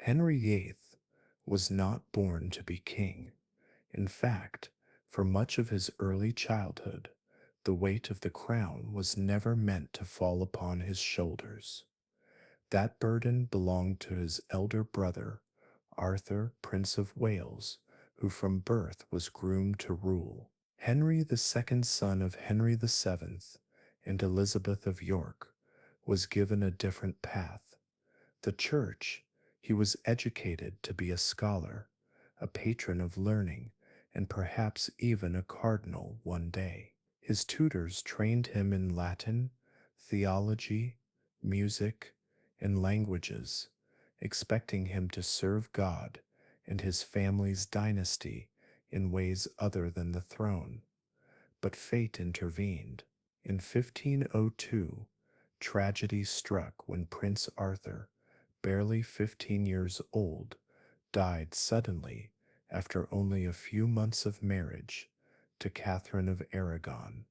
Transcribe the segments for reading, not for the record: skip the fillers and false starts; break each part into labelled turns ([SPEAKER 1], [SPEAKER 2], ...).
[SPEAKER 1] Henry VIII was not born to be king. In fact, for much of his early childhood, the weight of the crown was never meant to fall upon his shoulders. That burden belonged to his elder brother, Arthur, Prince of Wales, who from birth was groomed to rule. Henry, the second son of Henry VII and Elizabeth of York, was given a different path. The Church, he was educated to be a scholar, a patron of learning, and perhaps even a cardinal one day. His tutors trained him in Latin, theology, music, and languages, expecting him to serve God and his family's dynasty in ways other than the throne. But fate intervened. In 1502, tragedy struck when Prince Arthur, barely 15 years old, died suddenly after only a few months of marriage to Catherine of Aragon,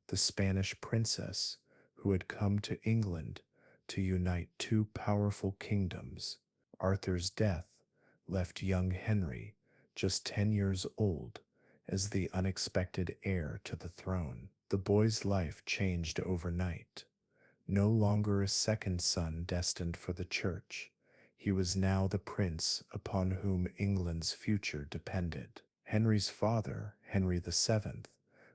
[SPEAKER 1] the Spanish princess who had come to England to unite two powerful kingdoms. Arthur's death left young Henry, just 10 years old, as the unexpected heir to the throne. The boy's life changed overnight. No longer a second son destined for the church, he was now the prince upon whom England's future depended. Henry's father, Henry VII,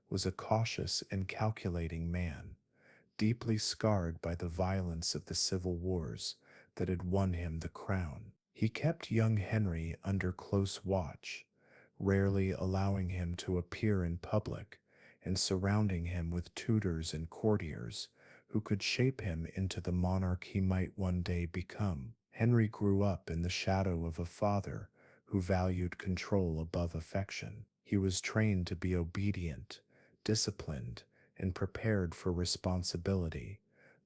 [SPEAKER 1] was a cautious and calculating man, deeply scarred by the violence of the civil wars that had won him the crown. He kept young Henry under close watch, rarely allowing him to appear in public and surrounding him with tutors and courtiers who could shape him into the monarch he might one day become. Henry grew up in the shadow of a father who valued control above affection. He was trained to be obedient, disciplined, and prepared for responsibility,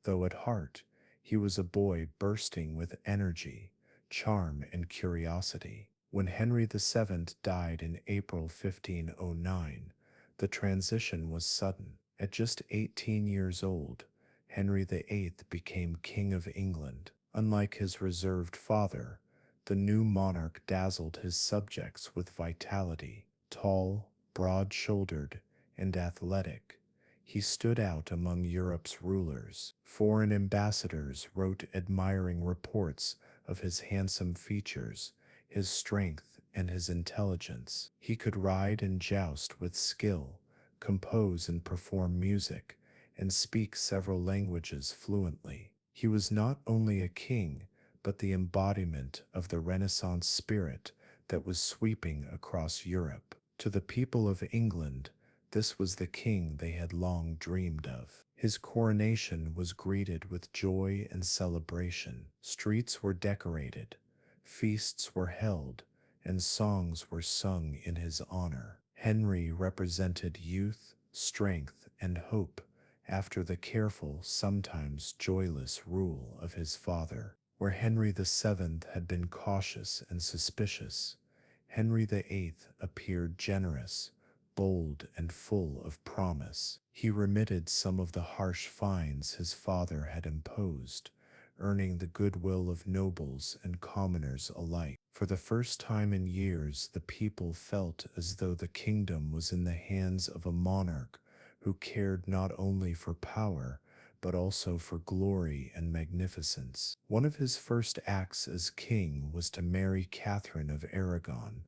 [SPEAKER 1] though at heart he was a boy bursting with energy, charm, and curiosity. When Henry VII died in April 1509, the transition was sudden. At just 18 years old, Henry VIII became King of England. Unlike his reserved father, the new monarch dazzled his subjects with vitality. Tall, broad-shouldered, and athletic, he stood out among Europe's rulers. Foreign ambassadors wrote admiring reports of his handsome features, his strength, and his intelligence. He could ride and joust with skill, compose and perform music, and speak several languages fluently. He was not only a king, but the embodiment of the Renaissance spirit that was sweeping across Europe. To the people of England, this was the king they had long dreamed of. His coronation was greeted with joy and celebration. Streets were decorated, feasts were held, and songs were sung in his honor. Henry represented youth, strength, and hope after the careful, sometimes joyless rule of his father. Where Henry VII had been cautious and suspicious, Henry VIII appeared generous, bold, and full of promise. He remitted some of the harsh fines his father had imposed, earning the goodwill of nobles and commoners alike. For the first time in years, the people felt as though the kingdom was in the hands of a monarch who cared not only for power, but also for glory and magnificence. One of his first acts as king was to marry Catherine of Aragon,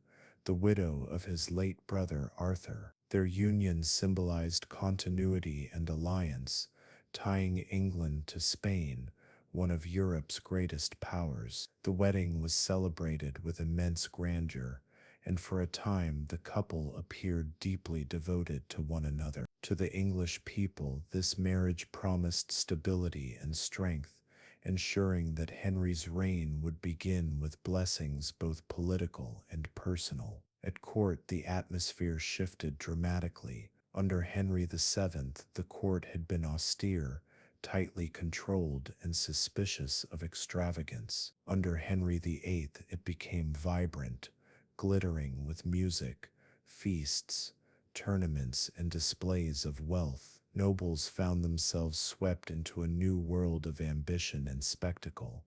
[SPEAKER 1] the widow of his late brother Arthur. Their union symbolized continuity and alliance, tying England to Spain, one of Europe's greatest powers. The wedding was celebrated with immense grandeur, and for a time the couple appeared deeply devoted to one another. To the English people, this marriage promised stability and strength, ensuring that Henry's reign would begin with blessings both political and personal. At court, the atmosphere shifted dramatically. Under Henry VII, the court had been austere, tightly controlled, and suspicious of extravagance. Under Henry VIII, it became vibrant, glittering with music, feasts, tournaments, and displays of wealth. Nobles found themselves swept into a new world of ambition and spectacle,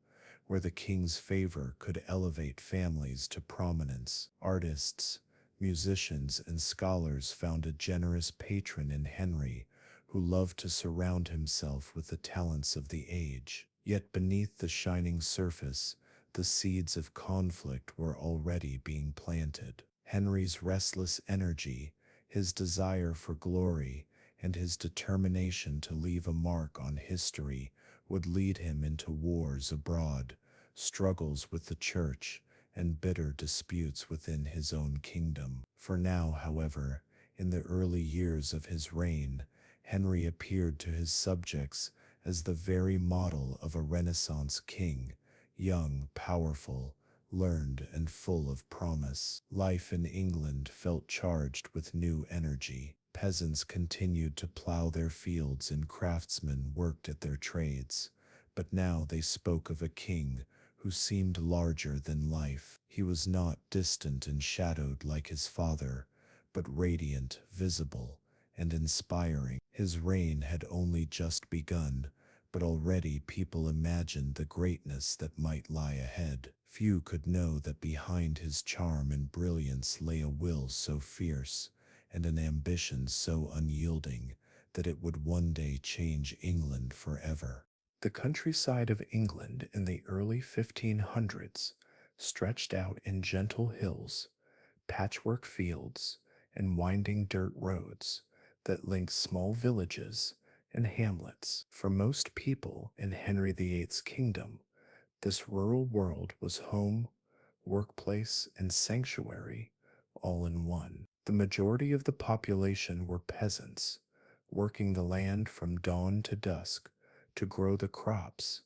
[SPEAKER 1] where the king's favor could elevate families to prominence. Artists, musicians, and scholars found a generous patron in Henry, who loved to surround himself with the talents of the age. Yet beneath the shining surface, the seeds of conflict were already being planted. Henry's restless energy, his desire for glory, and his determination to leave a mark on history would lead him into wars abroad, struggles with the church, and bitter disputes within his own kingdom. For now, however, in the early years of his reign, Henry appeared to his subjects as the very model of a Renaissance king, young, powerful, learned, and full of promise. Life in England felt charged with new energy. Peasants continued to plow their fields and craftsmen worked at their trades, but now they spoke of a king who seemed larger than life. He was not distant and shadowed like his father, but radiant, visible, and inspiring. His reign had only just begun, but already people imagined the greatness that might lie ahead. Few could know that behind his charm and brilliance lay a will so fierce, and an ambition so unyielding, that it would one day change England forever. The countryside of England in the early 1500s stretched out in gentle hills, patchwork fields, and winding dirt roads that linked small villages and hamlets. For most people in Henry VIII's kingdom, this rural world was home, workplace, and sanctuary all in one. The majority of the population were peasants, working the land from dawn to dusk to grow the crops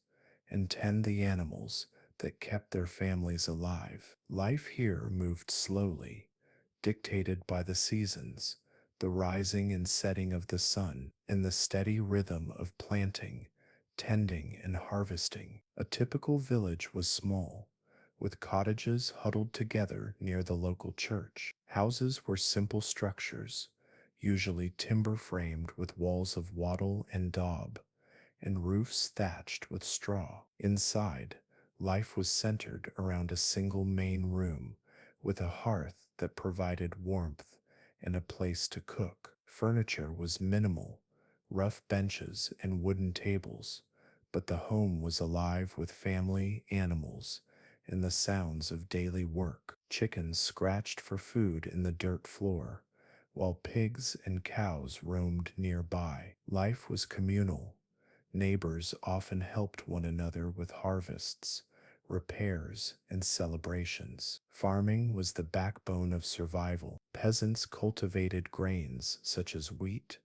[SPEAKER 1] and tend the animals that kept their families alive. Life here moved slowly, dictated by the seasons, the rising and setting of the sun, and the steady rhythm of planting, tending, and harvesting. A typical village was small, with cottages huddled together near the local church. Houses were simple structures, usually timber framed with walls of wattle and daub, and roofs thatched with straw. Inside, life was centered around a single main room, with a hearth that provided warmth and a place to cook. Furniture was minimal, rough benches and wooden tables, but the home was alive with family, animals, and the sounds of daily work. Chickens scratched for food in the dirt floor, while pigs and cows roamed nearby. Life was communal. Neighbors often helped one another with harvests, repairs, and celebrations. Farming was the backbone of survival. Peasants cultivated grains such as wheat,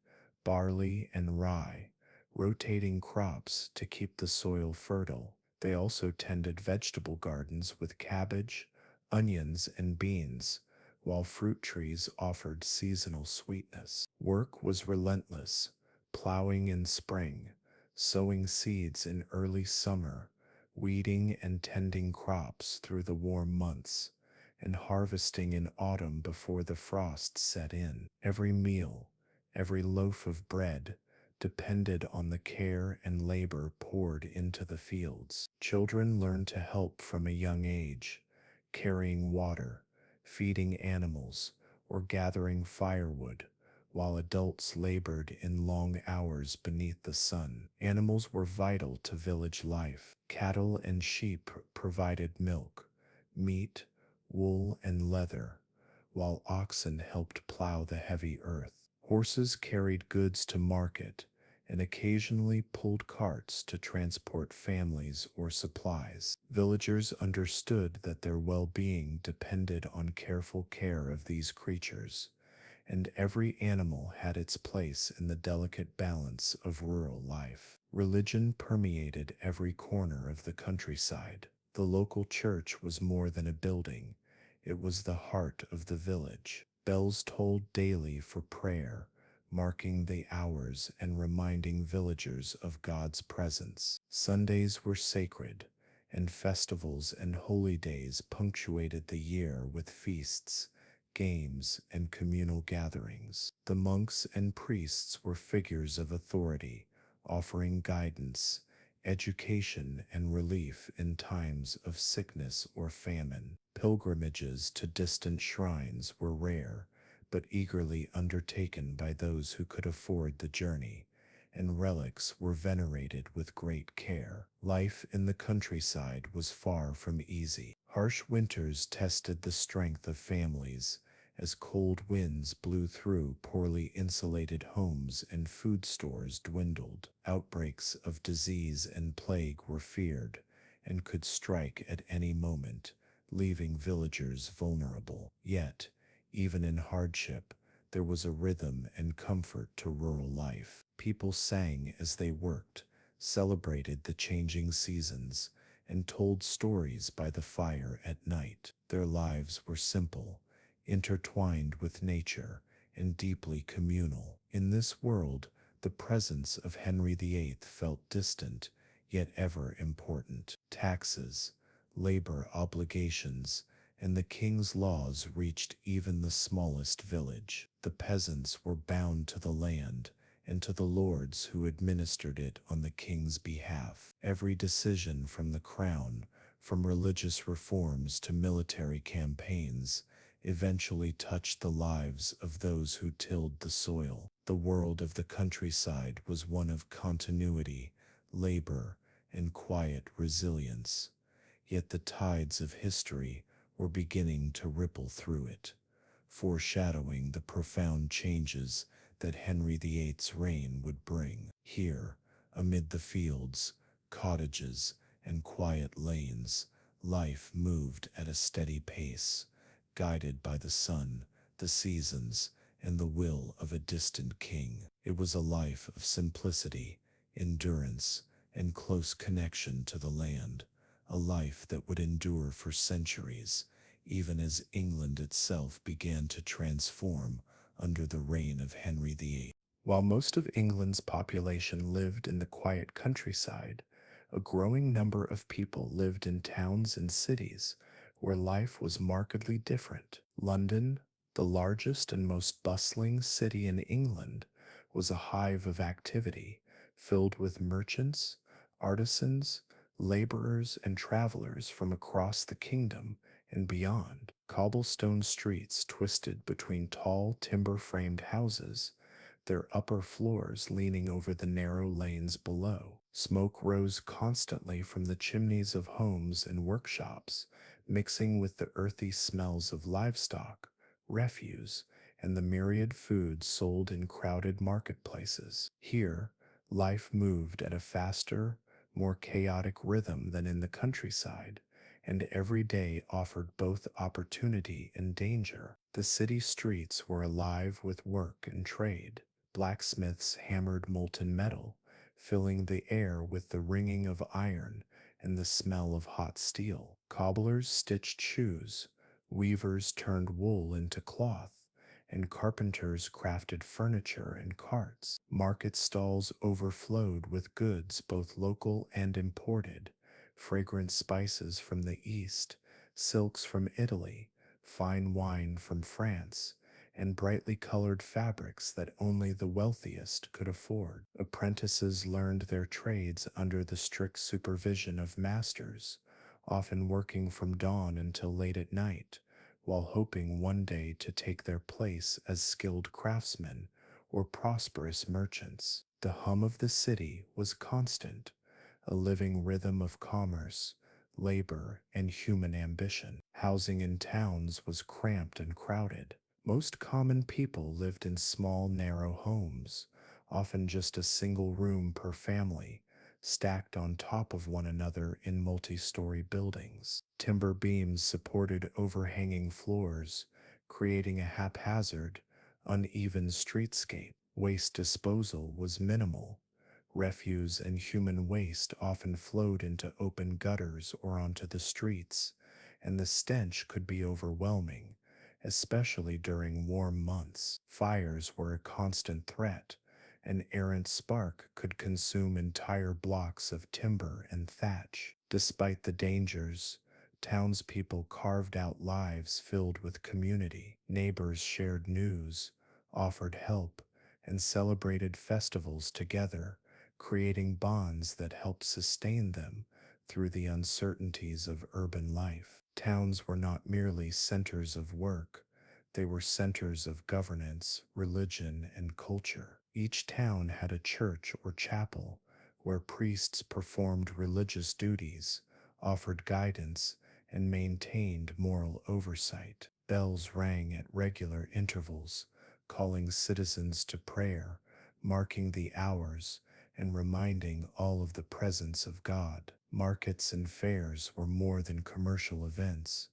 [SPEAKER 1] barley, and rye, rotating crops to keep the soil fertile. They also tended vegetable gardens with cabbage, onions, and beans, while fruit trees offered seasonal sweetness. Work was relentless, plowing in spring, sowing seeds in early summer, weeding and tending crops through the warm months, and harvesting in autumn before the frost set in. Every meal, every loaf of bread, depended on the care and labor poured into the fields. Children learned to help from a young age, carrying water, feeding animals, or gathering firewood, while adults labored in long hours beneath the sun. Animals were vital to village life. Cattle and sheep provided milk, meat, wool, and leather, while oxen helped plow the heavy earth. Horses carried goods to market and occasionally pulled carts to transport families or supplies. Villagers understood that their well-being depended on careful care of these creatures, and every animal had its place in the delicate balance of rural life. Religion permeated every corner of the countryside. The local church was more than a building, it was the heart of the village. Bells tolled daily for prayer, marking the hours and reminding villagers of God's presence. Sundays were sacred, and festivals and holy days punctuated the year with feasts, games, and communal gatherings. The monks and priests were figures of authority, offering guidance, education, and relief in times of sickness or famine. Pilgrimages to distant shrines were rare, but eagerly undertaken by those who could afford the journey, and relics were venerated with great care. Life in the countryside was far from easy. Harsh winters tested the strength of families, as cold winds blew through poorly insulated homes and food stores dwindled. Outbreaks of disease and plague were feared and could strike at any moment, leaving villagers vulnerable. Yet, even in hardship, there was a rhythm and comfort to rural life. People sang as they worked, celebrated the changing seasons, and told stories by the fire at night. Their lives were simple, intertwined with nature, and deeply communal. In this world, the presence of Henry VIII felt distant, yet ever important. Taxes, labor obligations, and the king's laws reached even the smallest village. The peasants were bound to the land and to the lords who administered it on the king's behalf. Every decision from the crown, from religious reforms to military campaigns, eventually touched the lives of those who tilled the soil. The world of the countryside was one of continuity, labor, and quiet resilience. Yet the tides of history were beginning to ripple through it, foreshadowing the profound changes that Henry VIII's reign would bring. Here, amid the fields, cottages, and quiet lanes, life moved at a steady pace, guided by the sun, the seasons, and the will of a distant king. It was a life of simplicity, endurance, and close connection to the land, a life that would endure for centuries, even as England itself began to transform under the reign of Henry VIII. While most of England's population lived in the quiet countryside, a growing number of people lived in towns and cities where life was markedly different. London, the largest and most bustling city in England, was a hive of activity filled with merchants, artisans, laborers, and travelers from across the kingdom and beyond. Cobblestone streets twisted between tall timber-framed houses, their upper floors leaning over the narrow lanes below. Smoke rose constantly from the chimneys of homes and workshops, mixing with the earthy smells of livestock, refuse, and the myriad foods sold in crowded marketplaces. Here, life moved at a faster, more chaotic rhythm than in the countryside, and every day offered both opportunity and danger. The city streets were alive with work and trade. Blacksmiths hammered molten metal, filling the air with the ringing of iron and the smell of hot steel. Cobblers stitched shoes, weavers turned wool into cloth, and carpenters crafted furniture and carts. Market stalls overflowed with goods both local and imported, fragrant spices from the East, silks from Italy, fine wine from France, and brightly colored fabrics that only the wealthiest could afford. Apprentices learned their trades under the strict supervision of masters, often working from dawn until late at night, while hoping one day to take their place as skilled craftsmen or prosperous merchants. The hum of the city was constant, a living rhythm of commerce, labor, and human ambition. Housing in towns was cramped and crowded. Most common people lived in small, narrow homes, often just a single room per family, stacked on top of one another in multi-story buildings. Timber beams supported overhanging floors, creating a haphazard, uneven streetscape. Waste disposal was minimal. Refuse and human waste often flowed into open gutters or onto the streets, and the stench could be overwhelming, especially during warm months. Fires were a constant threat. An errant spark could consume entire blocks of timber and thatch. Despite the dangers, townspeople carved out lives filled with community. Neighbors shared news, offered help, and celebrated festivals together, creating bonds that helped sustain them through the uncertainties of urban life. Towns were not merely centers of work, they were centers of governance, religion, and culture. Each town had a church or chapel where priests performed religious duties, offered guidance, and maintained moral oversight. Bells rang at regular intervals, calling citizens to prayer, marking the hours, and reminding all of the presence of God. Markets and fairs were more than commercial events.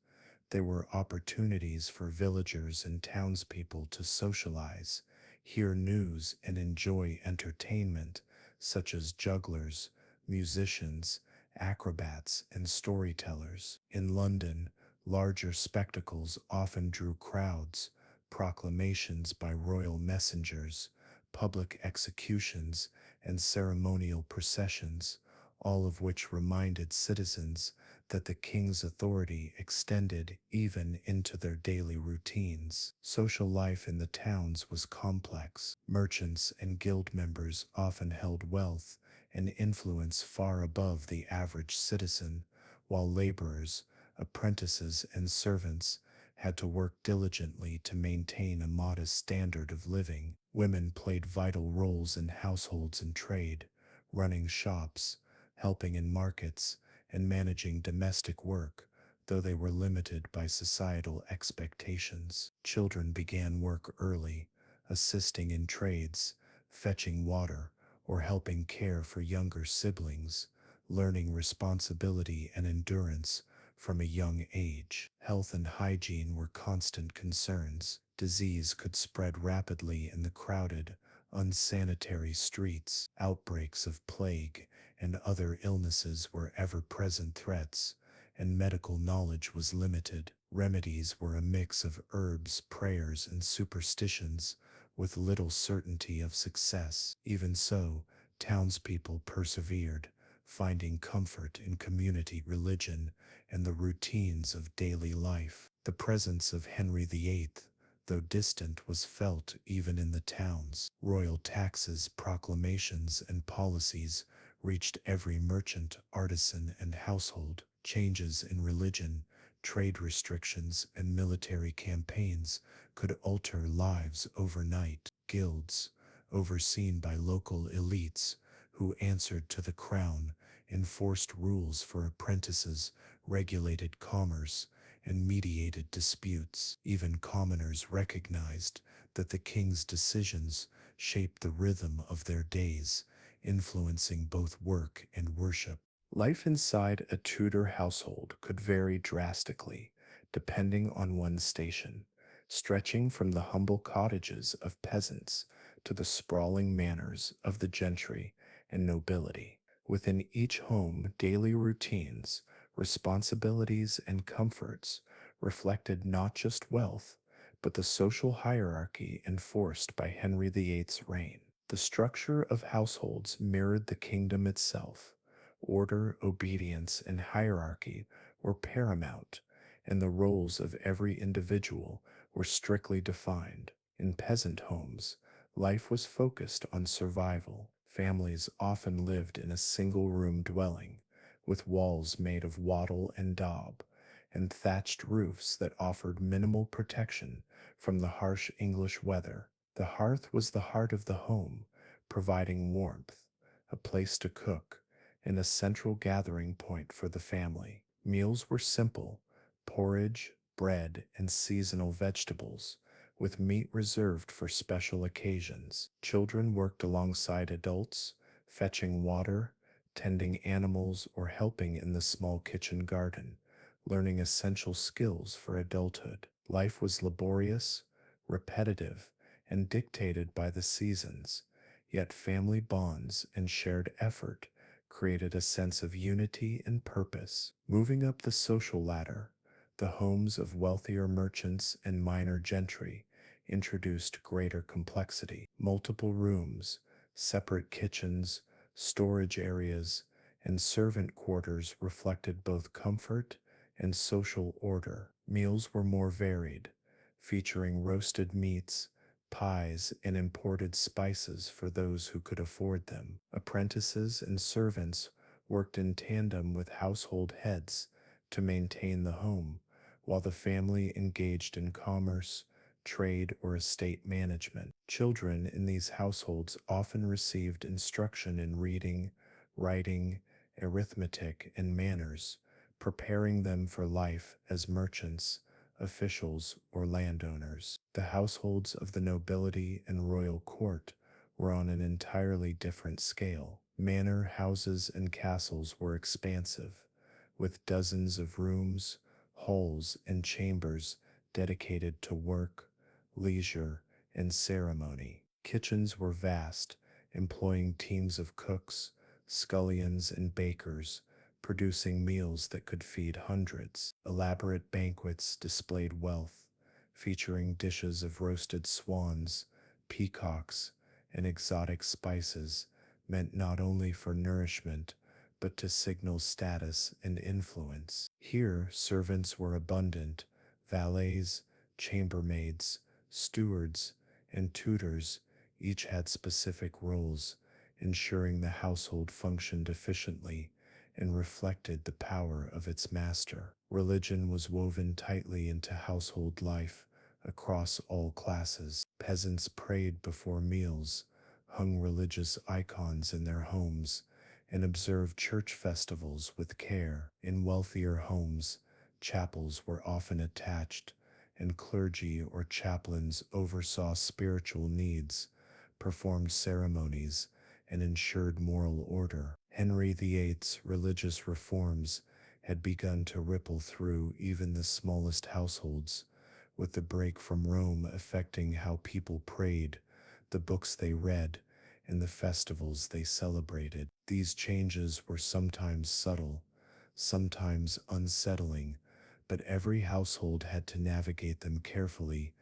[SPEAKER 1] They were opportunities for villagers and townspeople to socialize, hear news, and enjoy entertainment, such as jugglers, musicians, acrobats, and storytellers. In London, larger spectacles often drew crowds, proclamations by royal messengers, public executions, and ceremonial processions, all of which reminded citizens that the king's authority extended even into their daily routines. Social life in the towns was complex. Merchants and guild members often held wealth and influence far above the average citizen, while laborers, apprentices, and servants had to work diligently to maintain a modest standard of living. Women played vital roles in households and trade, running shops, helping in markets, and managing domestic work, though they were limited by societal expectations. Children began work early, assisting in trades, fetching water, or helping care for younger siblings, learning responsibility and endurance from a young age. Health and hygiene were constant concerns. Disease could spread rapidly in the crowded, unsanitary streets. Outbreaks of plague and other illnesses were ever-present threats, and medical knowledge was limited. Remedies were a mix of herbs, prayers, and superstitions, with little certainty of success. Even so, townspeople persevered, finding comfort in community religion and the routines of daily life. The presence of Henry VIII, though distant, was felt even in the towns. Royal taxes, proclamations, and policies reached every merchant, artisan, and household. Changes in religion, trade restrictions, and military campaigns could alter lives overnight. Guilds, overseen by local elites who answered to the crown, enforced rules for apprentices, regulated commerce, and mediated disputes. Even commoners recognized that the king's decisions shaped the rhythm of their days, influencing both work and worship. Life inside a Tudor household could vary drastically, depending on one's station, stretching from the humble cottages of peasants to the sprawling manors of the gentry and nobility. Within each home, daily routines, responsibilities, and comforts reflected not just wealth, but the social hierarchy enforced by Henry VIII's reign. The structure of households mirrored the kingdom itself. Order, obedience, and hierarchy were paramount, and the roles of every individual were strictly defined. In peasant homes, life was focused on survival. Families often lived in a single-room dwelling, with walls made of wattle and daub, and thatched roofs that offered minimal protection from the harsh English weather. The hearth was the heart of the home, providing warmth, a place to cook, and a central gathering point for the family. Meals were simple: porridge, bread, and seasonal vegetables, with meat reserved for special occasions. Children worked alongside adults, fetching water, tending animals, or helping in the small kitchen garden, learning essential skills for adulthood. Life was laborious, repetitive, and dictated by the seasons, yet family bonds and shared effort created a sense of unity and purpose. Moving up the social ladder, the homes of wealthier merchants and minor gentry introduced greater complexity. Multiple rooms, separate kitchens, storage areas, and servant quarters reflected both comfort and social order. Meals were more varied, featuring roasted meats, pies, and imported spices for those who could afford them. Apprentices and servants worked in tandem with household heads to maintain the home, while the family engaged in commerce, trade, or estate management. Children in these households often received instruction in reading, writing, arithmetic, and manners, preparing them for life as merchants, officials, or landowners. The households of the nobility and royal court were on an entirely different scale. Manor houses and castles were expansive, with dozens of rooms, halls, and chambers dedicated to work, leisure, and ceremony. Kitchens were vast, employing teams of cooks, scullions, and bakers, producing meals that could feed hundreds. Elaborate banquets displayed wealth, featuring dishes of roasted swans, peacocks, and exotic spices meant not only for nourishment, but to signal status and influence. Here, servants were abundant, valets, chambermaids, stewards, and tutors each had specific roles, ensuring the household functioned efficiently and reflected the power of its master. Religion was woven tightly into household life across all classes. Peasants prayed before meals, hung religious icons in their homes, and observed church festivals with care. In wealthier homes, chapels were often attached, and clergy or chaplains oversaw spiritual needs, performed ceremonies, and ensured moral order. Henry VIII's religious reforms had begun to ripple through even the smallest households, with the break from Rome affecting how people prayed, the books they read, and the festivals they celebrated. These changes were sometimes subtle, sometimes unsettling, but every household had to navigate them carefully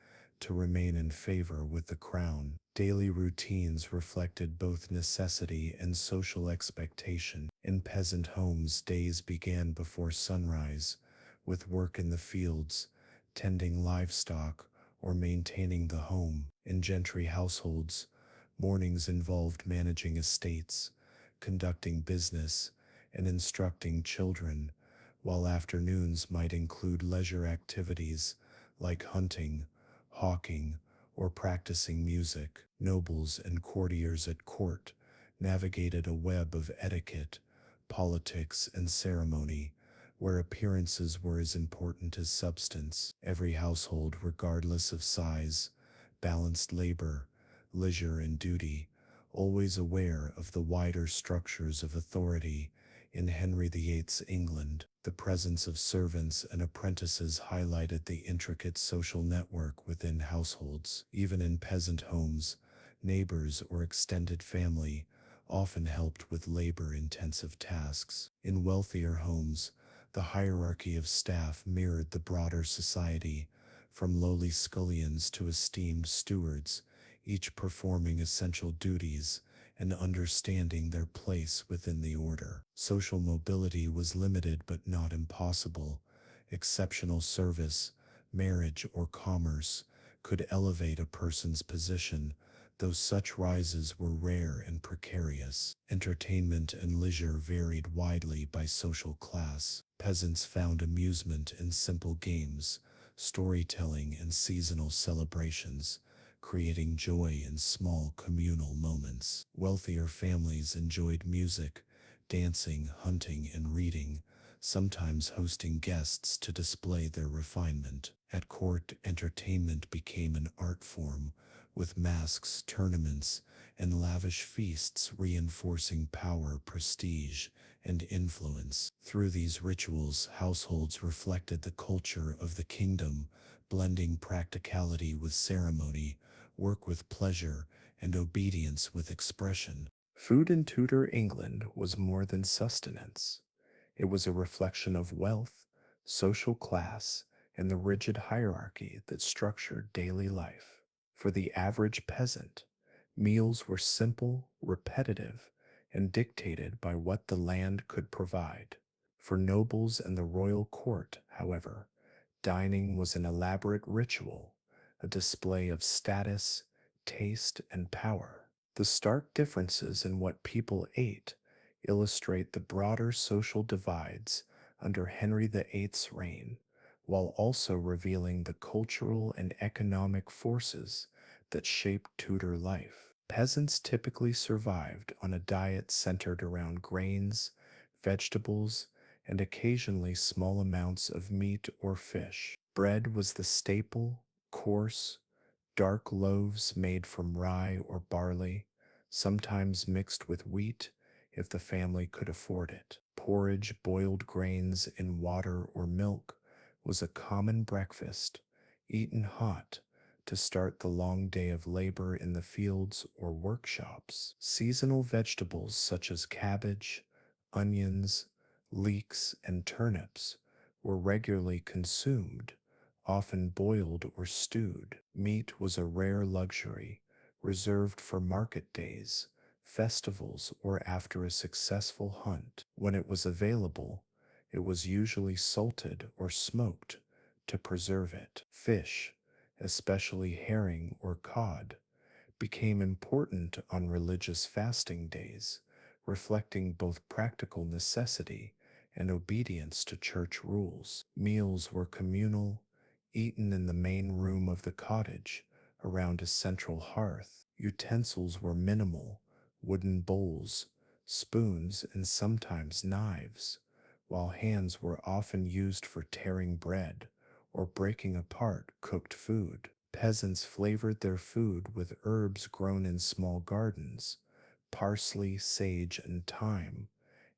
[SPEAKER 1] to remain in favor with the crown. Daily routines reflected both necessity and social expectation. In peasant homes, days began before sunrise, with work in the fields, tending livestock, or maintaining the home. In gentry households, mornings involved managing estates, conducting business, and instructing children, while afternoons might include leisure activities like hunting, hawking, or practicing music. Nobles and courtiers at court navigated a web of etiquette, politics, and ceremony, where appearances were as important as substance. Every household, regardless of size, balanced labor, leisure, and duty, always aware of the wider structures of authority. In Henry VIII's England, the presence of servants and apprentices highlighted the intricate social network within households. Even in peasant homes, neighbors or extended family often helped with labor-intensive tasks. In wealthier homes, the hierarchy of staff mirrored the broader society, from lowly scullions to esteemed stewards, each performing essential duties and understanding their place within the order. Social mobility was limited but not impossible. Exceptional service, marriage, or commerce could elevate a person's position, though such rises were rare and precarious. Entertainment and leisure varied widely by social class. Peasants found amusement in simple games, storytelling, and seasonal celebrations, creating joy in small communal moments. Wealthier families enjoyed music, dancing, hunting, and reading, sometimes hosting guests to display their refinement. At court, entertainment became an art form, with masks, tournaments, and lavish feasts reinforcing power, prestige, and influence. Through these rituals, households reflected the culture of the kingdom, blending practicality with ceremony, work with pleasure, and obedience with expression. Food in Tudor England was more than sustenance. It was a reflection of wealth, social class, and the rigid hierarchy that structured daily life. For the average peasant, meals were simple, repetitive, and dictated by what the land could provide. For nobles and the royal court, however, dining was an elaborate ritual, a display of status, taste and power. The stark differences in what people ate illustrate the broader social divides under Henry VIII's reign, while also revealing the cultural and economic forces that shaped Tudor life. Peasants typically survived on a diet centered around grains, vegetables, and occasionally small amounts of meat or fish. Bread was the staple, coarse, dark loaves made from rye or barley, sometimes mixed with wheat if the family could afford it. Porridge, boiled grains in water or milk, was a common breakfast, eaten hot to start the long day of labor in the fields or workshops. Seasonal vegetables such as cabbage, onions, leeks, and turnips were regularly consumed, often boiled or stewed. Meat was a rare luxury, reserved for market days, festivals, or after a successful hunt. When it was available, it was usually salted or smoked to preserve it. Fish, especially herring or cod, became important on religious fasting days, reflecting both practical necessity and obedience to church rules. Meals were communal, eaten in the main room of the cottage around a central hearth. Utensils were minimal, wooden bowls, spoons, and sometimes knives, while hands were often used for tearing bread or breaking apart cooked food. Peasants flavored their food with herbs grown in small gardens, parsley, sage, and thyme,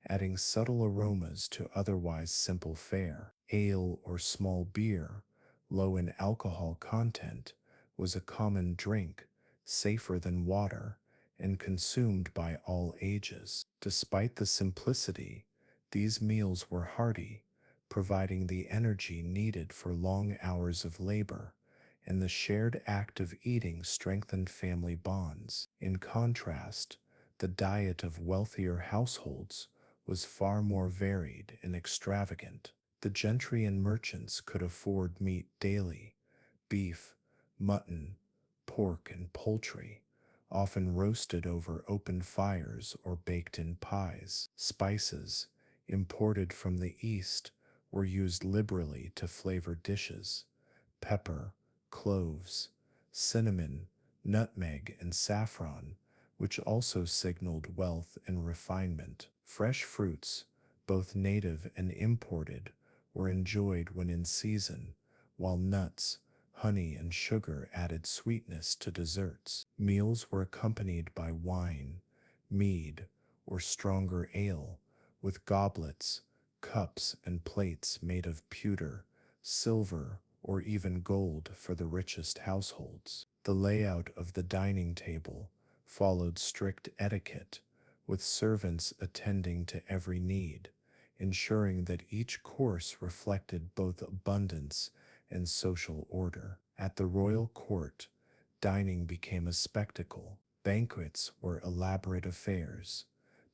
[SPEAKER 1] adding subtle aromas to otherwise simple fare. Ale or small beer, low in alcohol content, was a common drink, safer than water, and consumed by all ages. Despite the simplicity, these meals were hearty, providing the energy needed for long hours of labor, and the shared act of eating strengthened family bonds. In contrast, the diet of wealthier households was far more varied and extravagant. The gentry and merchants could afford meat daily, beef, mutton, pork, and poultry, often roasted over open fires or baked in pies. Spices, imported from the East, were used liberally to flavor dishes. Pepper, cloves, cinnamon, nutmeg, and saffron, which also signaled wealth and refinement. Fresh fruits, both native and imported, were enjoyed when in season, while nuts, honey, and sugar added sweetness to desserts. Meals were accompanied by wine, mead, or stronger ale, with goblets, cups, and plates made of pewter, silver, or even gold for the richest households. The layout of the dining table followed strict etiquette, with servants attending to every need, ensuring that each course reflected both abundance and social order. At the royal court, dining became a spectacle. Banquets were elaborate affairs,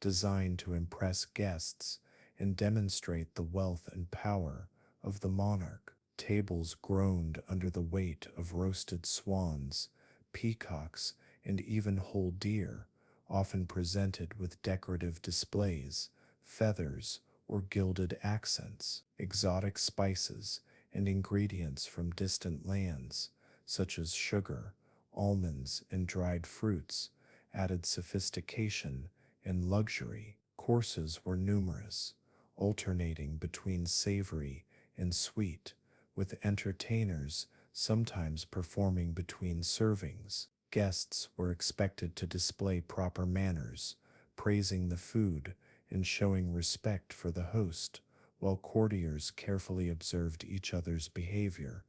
[SPEAKER 1] designed to impress guests and demonstrate the wealth and power of the monarch. Tables groaned under the weight of roasted swans, peacocks, and even whole deer, often presented with decorative displays, feathers, or gilded accents. Exotic spices and ingredients from distant lands, such as sugar, almonds, and dried fruits, added sophistication and luxury. Courses were numerous, alternating between savory and sweet, with entertainers sometimes performing between servings. Guests were expected to display proper manners, praising the food and showing respect for the host, while courtiers carefully observed each other's behavior,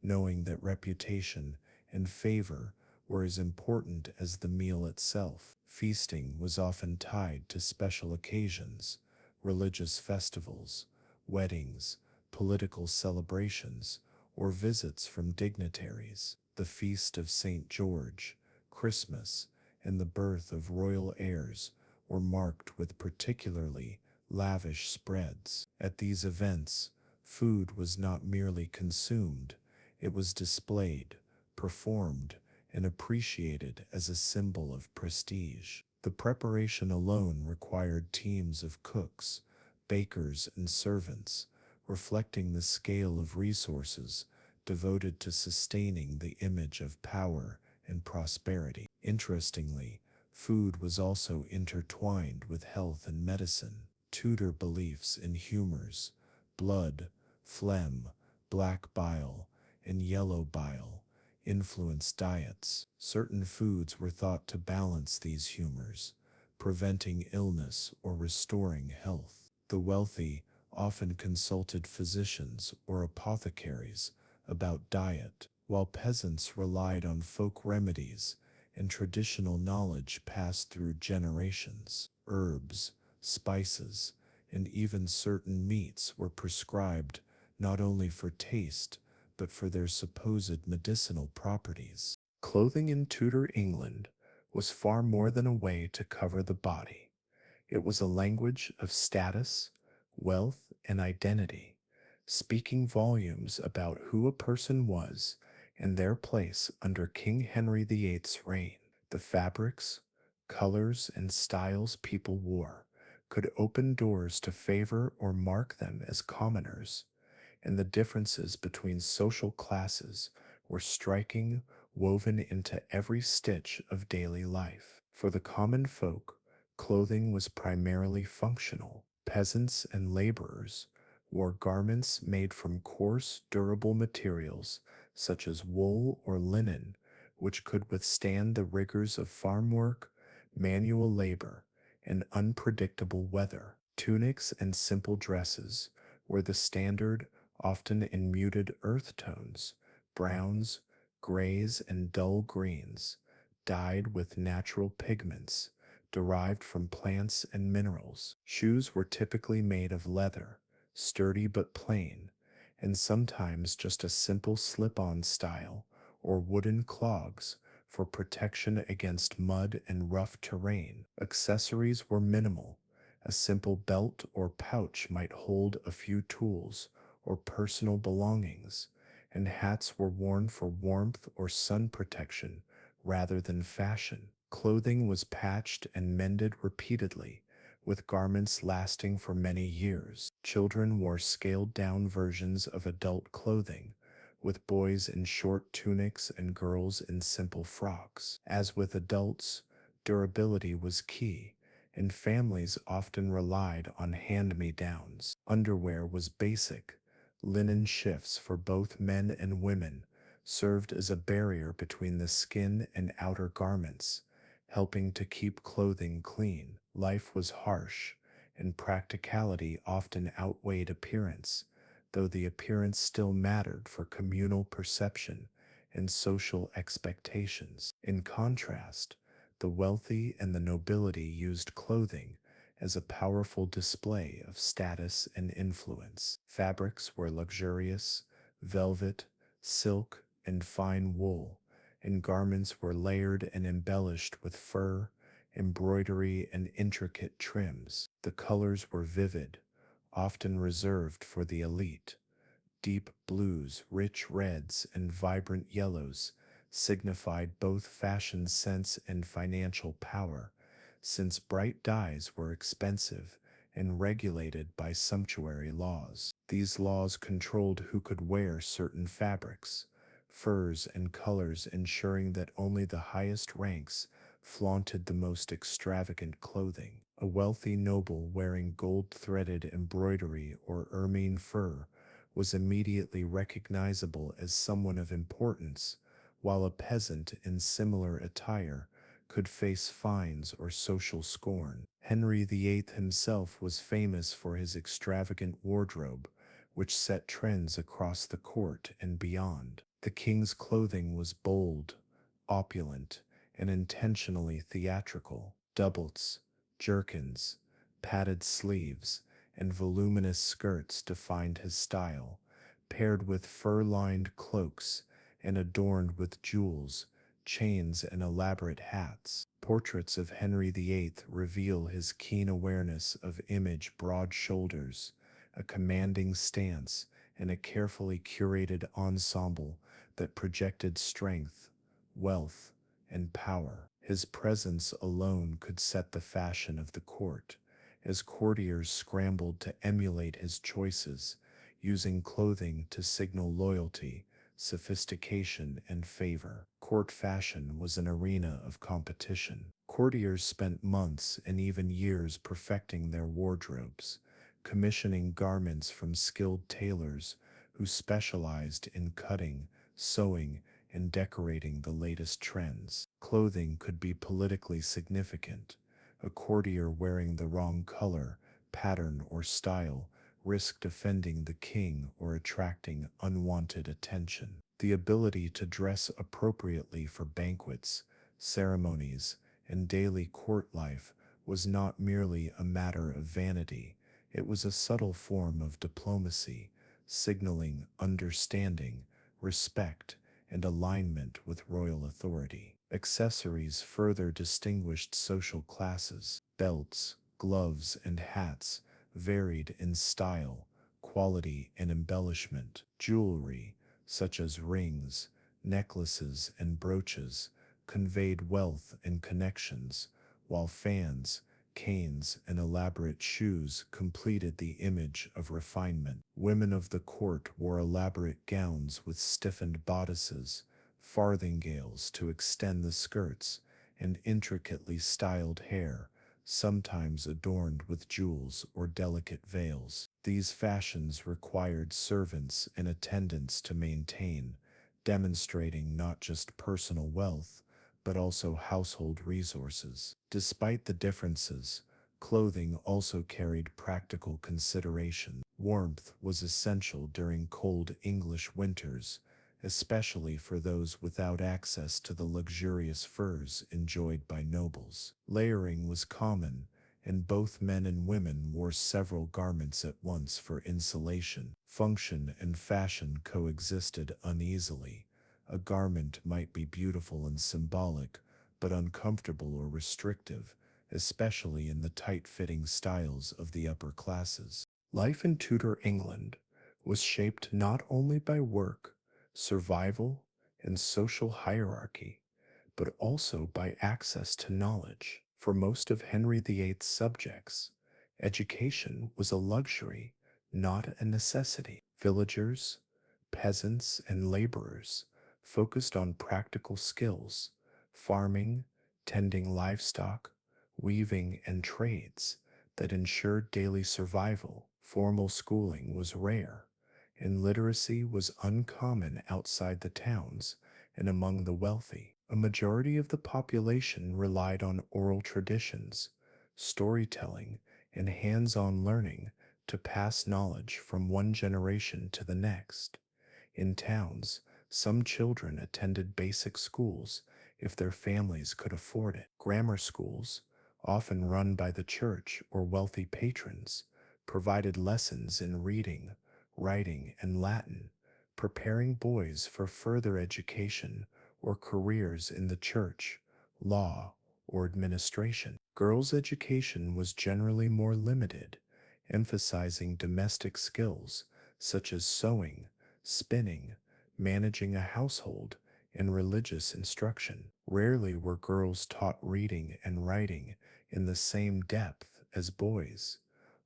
[SPEAKER 1] knowing that reputation and favor were as important as the meal itself. Feasting was often tied to special occasions, religious festivals, weddings, political celebrations, or visits from dignitaries. The Feast of St. George, Christmas, and the birth of royal heirs were marked with particularly lavish spreads. At these events, food was not merely consumed, it was displayed, performed, and appreciated as a symbol of prestige. The preparation alone required teams of cooks, bakers, and servants, reflecting the scale of resources devoted to sustaining the image of power and prosperity. Interestingly, food was also intertwined with health and medicine. Tudor beliefs in humors, blood, phlegm, black bile, and yellow bile influenced diets. Certain foods were thought to balance these humors, preventing illness or restoring health. The wealthy often consulted physicians or apothecaries about diet, while peasants relied on folk remedies and traditional knowledge passed through generations. Herbs, spices, and even certain meats were prescribed not only for taste, but for their supposed medicinal properties. Clothing in Tudor England was far more than a way to cover the body. It was a language of status, wealth, and identity, speaking volumes about who a person was and their place under King Henry VIII's reign. The fabrics, colors, and styles people wore could open doors to favor or mark them as commoners, and the differences between social classes were striking, woven into every stitch of daily life. For the common folk, clothing was primarily functional. Peasants and laborers wore garments made from coarse, durable materials such as wool or linen, which could withstand the rigors of farm work, manual labor, and unpredictable weather. Tunics and simple dresses were the standard, often in muted earth tones, browns, grays, and dull greens, dyed with natural pigments derived from plants and minerals. Shoes were typically made of leather, sturdy but plain, and sometimes just a simple slip-on style or wooden clogs for protection against mud and rough terrain. Accessories were minimal. A simple belt or pouch might hold a few tools or personal belongings, and hats were worn for warmth or sun protection rather than fashion. Clothing was patched and mended repeatedly, with garments lasting for many years. Children wore scaled-down versions of adult clothing, with boys in short tunics and girls in simple frocks. As with adults, durability was key, and families often relied on hand-me-downs. Underwear was basic. Linen shifts for both men and women served as a barrier between the skin and outer garments, helping to keep clothing clean. Life was harsh, and practicality often outweighed appearance, though the appearance still mattered for communal perception and social expectations. In contrast, the wealthy and the nobility used clothing as a powerful display of status and influence. Fabrics were luxurious, velvet, silk, and fine wool, and garments were layered and embellished with fur, embroidery, and intricate trims. The colors were vivid, often reserved for the elite. Deep blues, rich reds, and vibrant yellows signified both fashion sense and financial power, since bright dyes were expensive and regulated by sumptuary laws. These laws controlled who could wear certain fabrics, furs, and colors, ensuring that only the highest ranks flaunted the most extravagant clothing. A wealthy noble wearing gold-threaded embroidery or ermine fur was immediately recognizable as someone of importance, while a peasant in similar attire could face fines or social scorn. Henry VIII himself was famous for his extravagant wardrobe, which set trends across the court and beyond. The king's clothing was bold, opulent, and intentionally theatrical. Doublets, jerkins, padded sleeves, and voluminous skirts defined his style, paired with fur-lined cloaks and adorned with jewels, chains, and elaborate hats. Portraits of Henry VIII reveal his keen awareness of image: broad shoulders, a commanding stance, and a carefully curated ensemble that projected strength, wealth, and power. His presence alone could set the fashion of the court, as courtiers scrambled to emulate his choices, using clothing to signal loyalty, sophistication, and favor. Court fashion was an arena of competition. Courtiers spent months and even years perfecting their wardrobes, commissioning garments from skilled tailors who specialized in cutting, sewing, and decorating the latest trends. Clothing could be politically significant. A courtier wearing the wrong color, pattern, or style risked offending the king or attracting unwanted attention. The ability to dress appropriately for banquets, ceremonies, and daily court life was not merely a matter of vanity, it was a subtle form of diplomacy, signaling understanding, respect, and alignment with royal authority. Accessories further distinguished social classes. Belts, gloves, and hats varied in style, quality, and embellishment. Jewelry, such as rings, necklaces, and brooches, conveyed wealth and connections, while fans, canes, and elaborate shoes completed the image of refinement. Women of the court wore elaborate gowns with stiffened bodices, farthingales to extend the skirts, and intricately styled hair, sometimes adorned with jewels or delicate veils. These fashions required servants and attendants to maintain, demonstrating not just personal wealth, but also household resources. Despite the differences, clothing also carried practical consideration. Warmth was essential during cold English winters, especially for those without access to the luxurious furs enjoyed by nobles. Layering was common, and both men and women wore several garments at once for insulation. Function and fashion coexisted uneasily. A garment might be beautiful and symbolic, but uncomfortable or restrictive, especially in the tight-fitting styles of the upper classes. Life in Tudor England was shaped not only by work, survival, and social hierarchy, but also by access to knowledge. For most of Henry VIII's subjects, education was a luxury, not a necessity. Villagers, peasants, and laborers focused on practical skills, farming, tending livestock, weaving, and trades that ensured daily survival. Formal schooling was rare, and literacy was uncommon outside the towns and among the wealthy. A majority of the population relied on oral traditions, storytelling, and hands-on learning to pass knowledge from one generation to the next. In towns, some children attended basic schools if their families could afford it. Grammar schools, often run by the church or wealthy patrons, provided lessons in reading, writing, and Latin, preparing boys for further education or careers in the church, law, or administration. Girls' education was generally more limited, emphasizing domestic skills such as sewing, spinning, managing a household, and religious instruction. Rarely were girls taught reading and writing in the same depth as boys,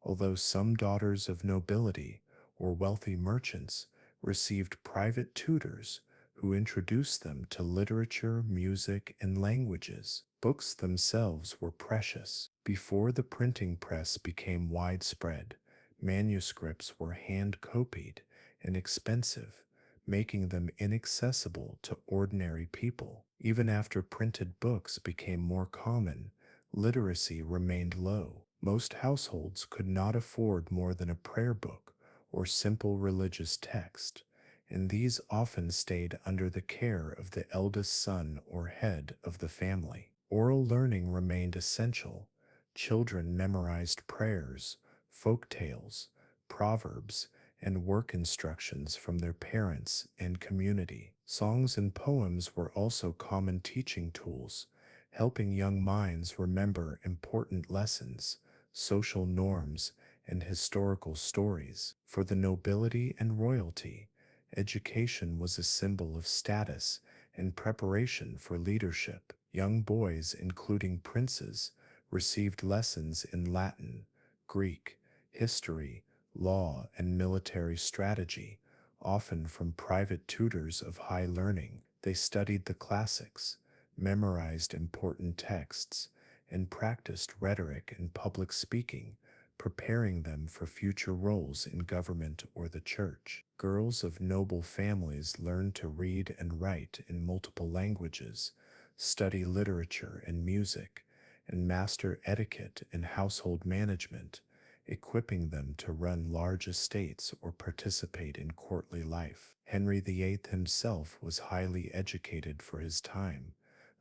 [SPEAKER 1] although some daughters of nobility or wealthy merchants received private tutors who introduced them to literature, music, and languages. Books themselves were precious. Before the printing press became widespread, manuscripts were hand-copied and expensive, making them inaccessible to ordinary people. Even after printed books became more common, literacy remained low. Most households could not afford more than a prayer book or simple religious text, and these often stayed under the care of the eldest son or head of the family. Oral learning remained essential. Children memorized prayers, folk tales, proverbs, and work instructions from their parents and community. Songs and poems were also common teaching tools, helping young minds remember important lessons, social norms, and historical stories. For the nobility and royalty, education was a symbol of status In preparation for leadership, young boys, including princes, received lessons in Latin, Greek, history, law, and military strategy, often from private tutors of high learning. They studied the classics, memorized important texts, and practiced rhetoric and public speaking, preparing them for future roles in government or the church. Girls of noble families learned to read and write in multiple languages, study literature and music, and master etiquette and household management, equipping them to run large estates or participate in courtly life. Henry VIII himself was highly educated for his time,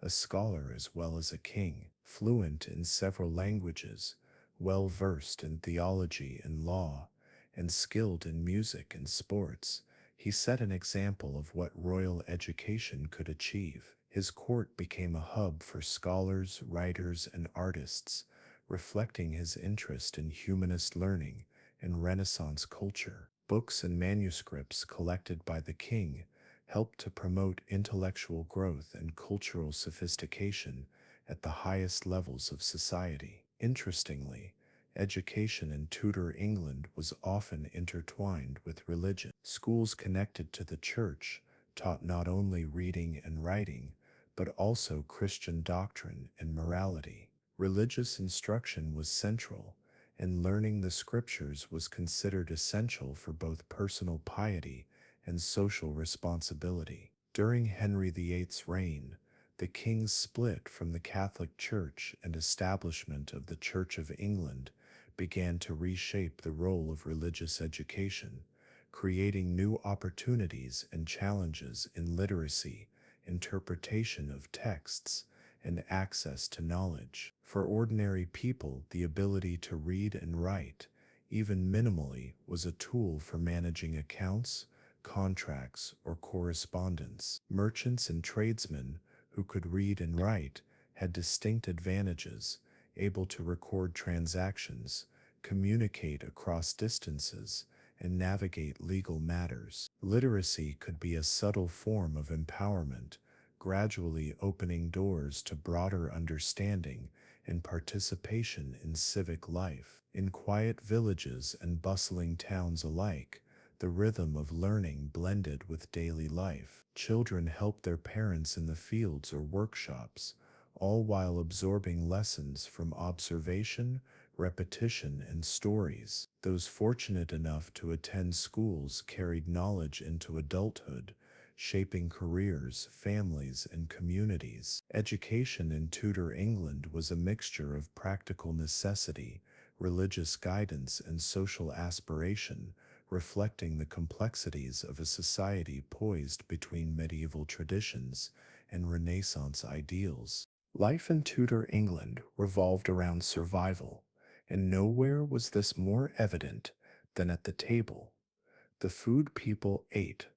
[SPEAKER 1] a scholar as well as a king, fluent in several languages, well versed in theology and law, and skilled in music and sports. He set an example of what royal education could achieve. His court became a hub for scholars, writers, and artists, reflecting his interest in humanist learning and Renaissance culture. Books and manuscripts collected by the king helped to promote intellectual growth and cultural sophistication at the highest levels of society. Interestingly, education in Tudor England was often intertwined with religion. Schools connected to the church taught not only reading and writing, but also Christian doctrine and morality. Religious instruction was central, and learning the scriptures was considered essential for both personal piety and social responsibility. During Henry VIII's reign, the king split from the Catholic Church, and establishment of the Church of England began to reshape the role of religious education, creating new opportunities and challenges in literacy, interpretation of texts, and access to knowledge. For ordinary people, the ability to read and write, even minimally, was a tool for managing accounts, contracts, or correspondence. Merchants and tradesmen who could read and write had distinct advantages, able to record transactions, communicate across distances, and navigate legal matters. Literacy could be a subtle form of empowerment, gradually opening doors to broader understanding and participation in civic life. In quiet villages and bustling towns alike, the rhythm of learning blended with daily life. Children helped their parents in the fields or workshops, all while absorbing lessons from observation, repetition, and stories. Those fortunate enough to attend schools carried knowledge into adulthood, shaping careers, families, and communities. Education in Tudor England was a mixture of practical necessity, religious guidance, and social aspiration, reflecting the complexities of a society poised between medieval traditions and Renaissance ideals. Life in Tudor England revolved around survival, and nowhere was this more evident than at the table. The food people ate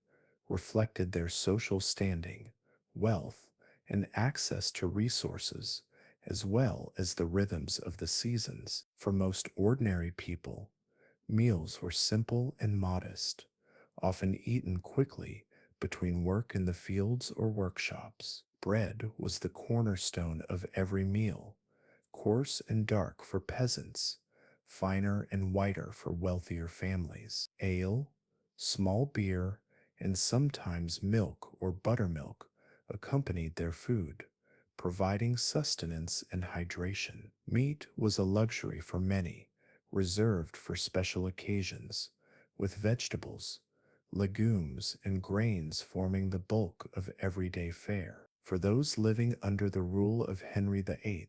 [SPEAKER 1] reflected their social standing, wealth, and access to resources, as well as the rhythms of the seasons. For most ordinary people, meals were simple and modest, often eaten quickly between work in the fields or workshops. Bread was the cornerstone of every meal, coarse and dark for peasants, finer and whiter for wealthier families. Ale, small beer, and sometimes milk or buttermilk accompanied their food, providing sustenance and hydration. Meat was a luxury for many, reserved for special occasions, with vegetables, legumes, and grains forming the bulk of everyday fare. For those living under the rule of Henry VIII,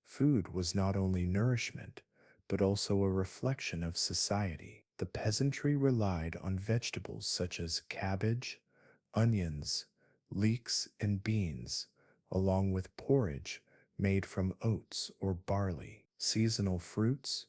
[SPEAKER 1] food was not only nourishment, but also a reflection of society. The peasantry relied on vegetables such as cabbage, onions, leeks, and beans, along with porridge made from oats or barley. Seasonal fruits,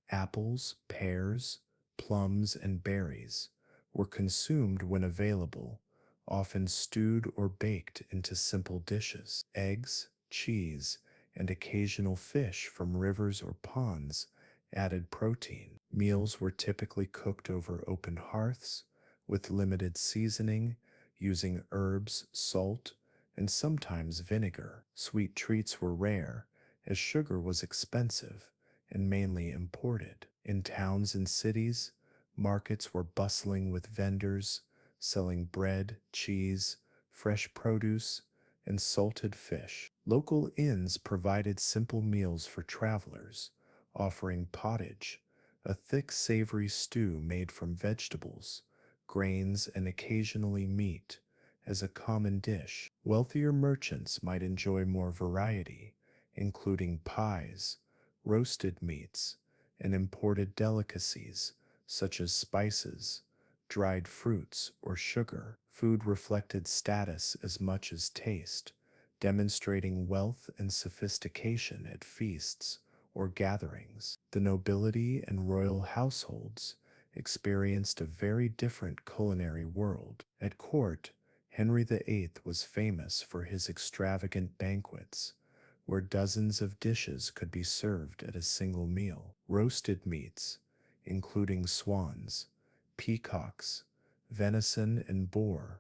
[SPEAKER 1] apples, pears, plums, and berries were consumed when available, often stewed or baked into simple dishes. Eggs, cheese, and occasional fish from rivers or ponds added protein. Meals were typically cooked over open hearths, with limited seasoning, using herbs, salt, and sometimes vinegar. Sweet treats were rare, as sugar was expensive and mainly imported. In towns and cities, markets were bustling with vendors selling bread, cheese, fresh produce, and salted fish. Local inns provided simple meals for travelers, offering pottage, a thick savory stew made from vegetables, grains, and occasionally meat, as a common dish. Wealthier merchants might enjoy more variety, including pies, roasted meats, and imported delicacies such as spices, dried fruits, or sugar. Food reflected status as much as taste, demonstrating wealth and sophistication at feasts or gatherings. The nobility and royal households experienced a very different culinary world. At court, Henry VIII was famous for his extravagant banquets, where dozens of dishes could be served at a single meal. Roasted meats, including swans, peacocks, venison, and boar,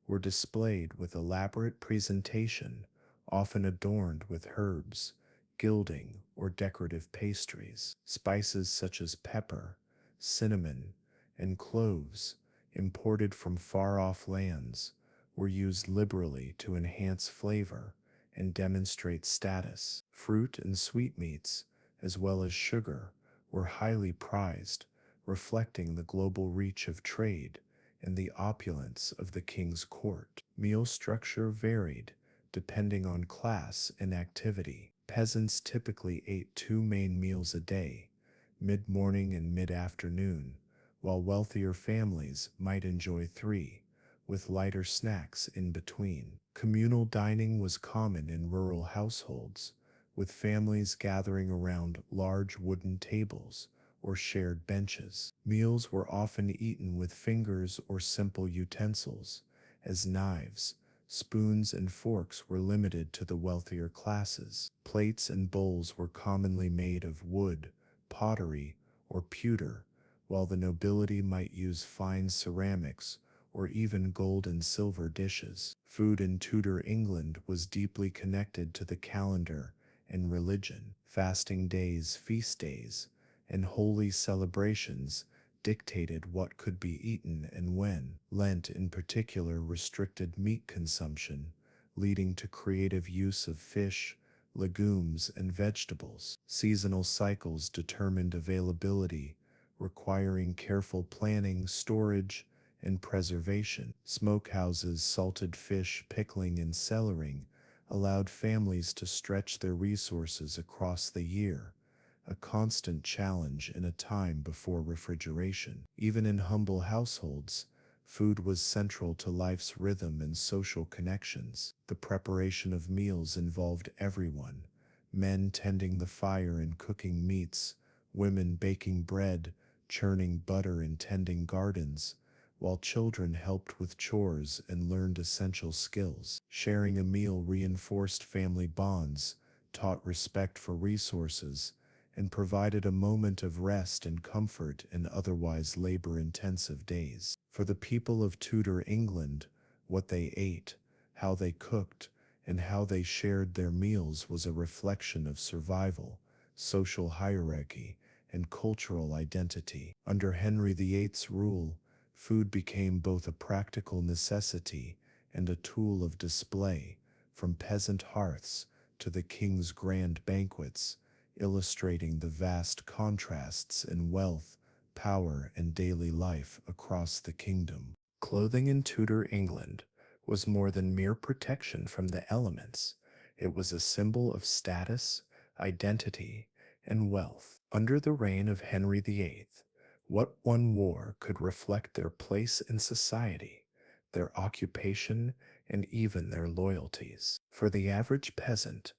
[SPEAKER 1] were displayed with elaborate presentation, often adorned with herbs, gilding, or decorative pastries. Spices such as pepper, cinnamon, and cloves, imported from far-off lands, were used liberally to enhance flavor and demonstrate status. Fruit and sweetmeats, as well as sugar, were highly prized, reflecting the global reach of trade and the opulence of the king's court. Meal structure varied depending on class and activity. Peasants typically ate two main meals a day, mid-morning and mid-afternoon, while wealthier families might enjoy three, with lighter snacks in between. Communal dining was common in rural households, with families gathering around large wooden tables or shared benches. Meals were often eaten with fingers or simple utensils, as knives, spoons, and forks were limited to the wealthier classes. Plates and bowls were commonly made of wood, pottery, or pewter, while the nobility might use fine ceramics or even gold and silver dishes. Food in Tudor England was deeply connected to the calendar and religion. Fasting days, feast days, and holy celebrations dictated what could be eaten and when. Lent, in particular, restricted meat consumption, leading to creative use of fish, legumes, and vegetables. Seasonal cycles determined availability, requiring careful planning, storage, and preservation. Smokehouses, salted fish, pickling, and cellaring allowed families to stretch their resources across the year, a constant challenge in a time before refrigeration. Even in humble households, food was central to life's rhythm and social connections. The preparation of meals involved everyone: men tending the fire and cooking meats, women baking bread, churning butter, and tending gardens, while children helped with chores and learned essential skills. Sharing a meal reinforced family bonds, taught respect for resources, and provided a moment of rest and comfort in otherwise labor-intensive days. For the people of Tudor England, what they ate, how they cooked, and how they shared their meals was a reflection of survival, social hierarchy, and cultural identity. Under Henry VIII's rule, food became both a practical necessity and a tool of display, from peasant hearths to the king's grand banquets, illustrating the vast contrasts in wealth, power, and daily life across the kingdom. Clothing in Tudor England was more than mere protection from the elements. It was a symbol of status, identity, and wealth. Under the reign of Henry VIII, what one wore could reflect their place in society, their occupation, and even their loyalties. For the average peasant,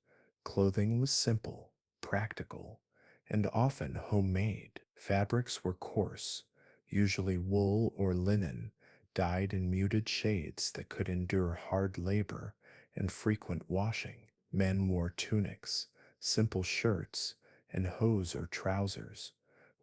[SPEAKER 1] clothing was simple, practical, and often homemade. Fabrics were coarse, usually wool or linen, dyed in muted shades that could endure hard labor and frequent washing. Men wore tunics, simple shirts, and hose or trousers,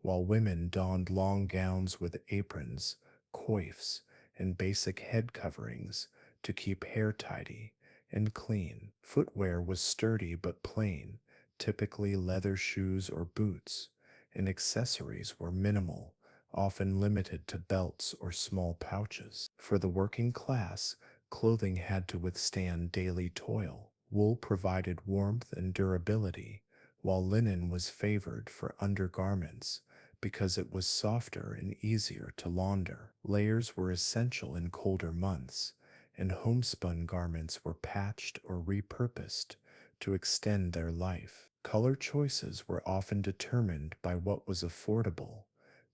[SPEAKER 1] while women donned long gowns with aprons, coifs, and basic head coverings to keep hair tidy and clean. Footwear was sturdy but plain, typically leather shoes or boots, and accessories were minimal, often limited to belts or small pouches. For the working class, clothing had to withstand daily toil. Wool provided warmth and durability, while linen was favored for undergarments because it was softer and easier to launder. Layers were essential in colder months, and homespun garments were patched or repurposed to extend their life. Color choices were often determined by what was affordable.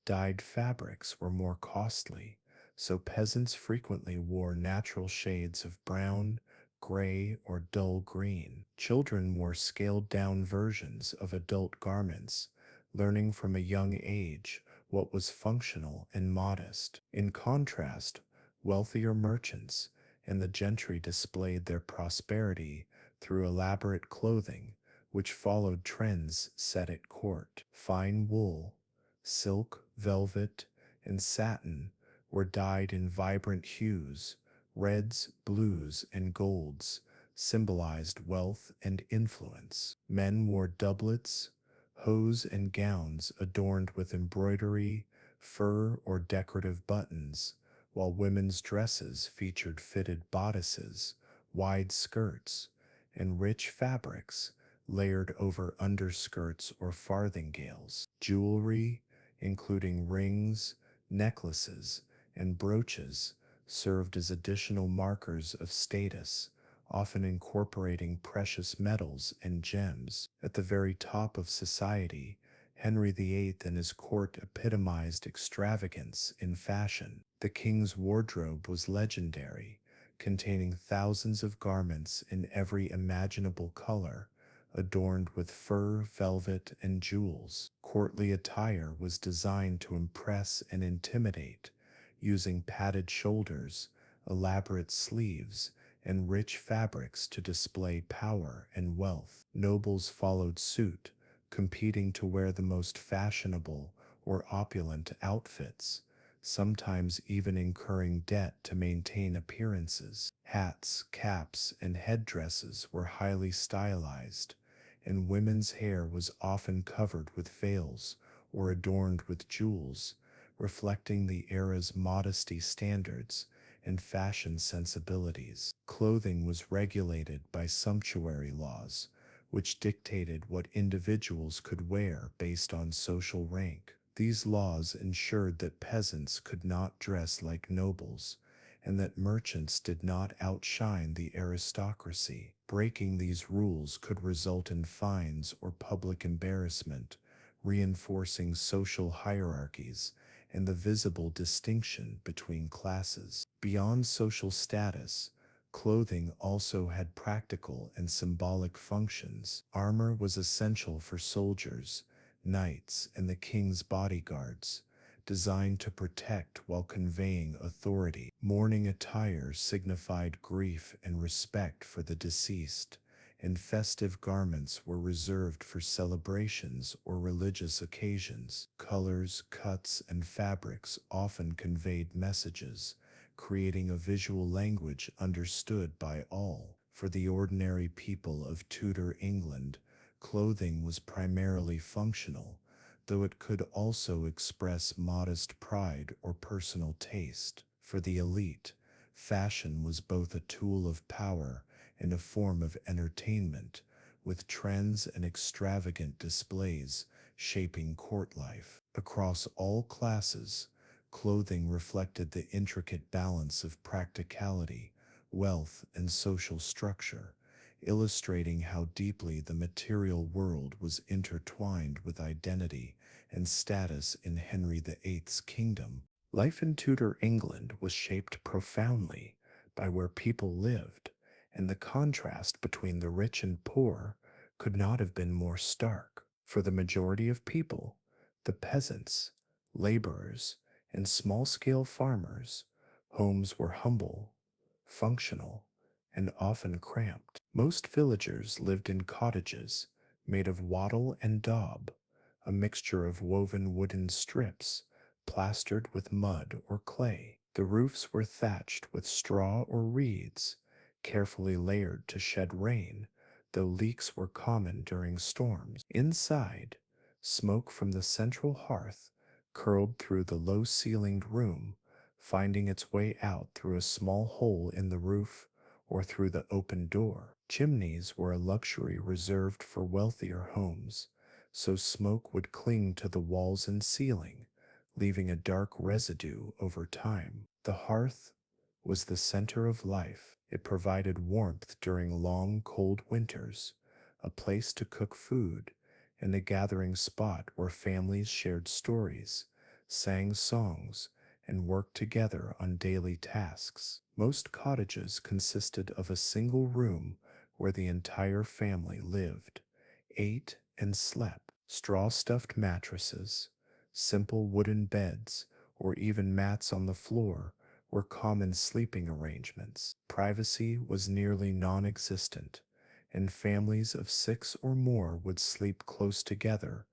[SPEAKER 1] Dyed fabrics were more costly, so peasants frequently wore natural shades of brown, gray, or dull green. Children wore scaled down versions of adult garments, learning from a young age what was functional and modest. In contrast, wealthier merchants and the gentry displayed their prosperity through elaborate clothing, which followed trends set at court. Fine wool, silk, velvet, and satin were dyed in vibrant hues. Reds, blues, and golds symbolized wealth and influence. Men wore doublets, hose, and gowns adorned with embroidery, fur, or decorative buttons, while women's dresses featured fitted bodices, wide skirts, and rich fabrics layered over underskirts or farthingales. Jewelry, including rings, necklaces, and brooches, served as additional markers of status, often incorporating precious metals and gems. At the very top of society, Henry VIII and his court epitomized extravagance in fashion. The king's wardrobe was legendary, containing thousands of garments in every imaginable color, adorned with fur, velvet, and jewels. Courtly attire was designed to impress and intimidate, using padded shoulders, elaborate sleeves, and rich fabrics to display power and wealth. Nobles followed suit, competing to wear the most fashionable or opulent outfits, sometimes even incurring debt to maintain appearances. Hats, caps, and headdresses were highly stylized, and women's hair was often covered with veils or adorned with jewels, reflecting the era's modesty standards and fashion sensibilities. Clothing was regulated by sumptuary laws, which dictated what individuals could wear based on social rank. These laws ensured that peasants could not dress like nobles, and that merchants did not outshine the aristocracy. Breaking these rules could result in fines or public embarrassment, reinforcing social hierarchies and the visible distinction between classes. Beyond social status, clothing also had practical and symbolic functions. Armor was essential for soldiers, knights, and the king's bodyguards, designed to protect while conveying authority. Mourning attire signified grief and respect for the deceased, and festive garments were reserved for celebrations or religious occasions. Colors, cuts, and fabrics often conveyed messages, creating a visual language understood by all. For the ordinary people of Tudor England, clothing was primarily functional, though it could also express modest pride or personal taste. For the elite, fashion was both a tool of power and a form of entertainment, with trends and extravagant displays shaping court life. Across all classes, clothing reflected the intricate balance of practicality, wealth, and social structure, illustrating how deeply the material world was intertwined with identity and status in Henry VIII's kingdom. Life in Tudor England was shaped profoundly by where people lived, and the contrast between the rich and poor could not have been more stark. For the majority of people, the peasants, laborers, and small-scale farmers, homes were humble, functional, and often cramped. Most villagers lived in cottages made of wattle and daub, a mixture of woven wooden strips plastered with mud or clay. The roofs were thatched with straw or reeds, carefully layered to shed rain, though leaks were common during storms. Inside, smoke from the central hearth curled through the low-ceilinged room, finding its way out through a small hole in the roof or through the open door. Chimneys were a luxury reserved for wealthier homes, so smoke would cling to the walls and ceiling, leaving a dark residue over time. The hearth was the center of life. It provided warmth during long, cold winters, a place to cook food, and a gathering spot where families shared stories, sang songs, and worked together on daily tasks. Most cottages consisted of a single room where the entire family lived, ate, and slept. Straw-stuffed mattresses, simple wooden beds, or even mats on the floor were common sleeping arrangements. Privacy was nearly non-existent, and families of 6 or more would sleep close together,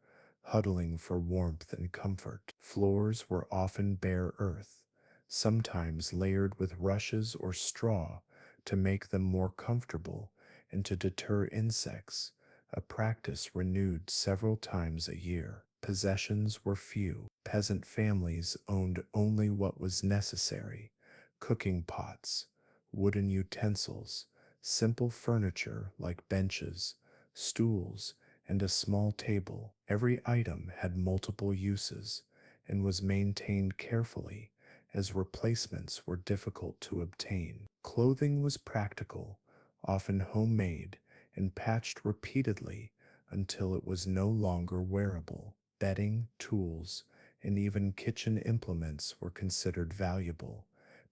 [SPEAKER 1] huddling for warmth and comfort. Floors were often bare earth, sometimes layered with rushes or straw to make them more comfortable and to deter insects, a practice renewed several times a year. Possessions were few. Peasant families owned only what was necessary: cooking pots, wooden utensils, simple furniture like benches, stools, and a small table. Every item had multiple uses and was maintained carefully, as replacements were difficult to obtain. Clothing was practical, often homemade, and patched repeatedly until it was no longer wearable. Bedding, tools, and even kitchen implements were considered valuable,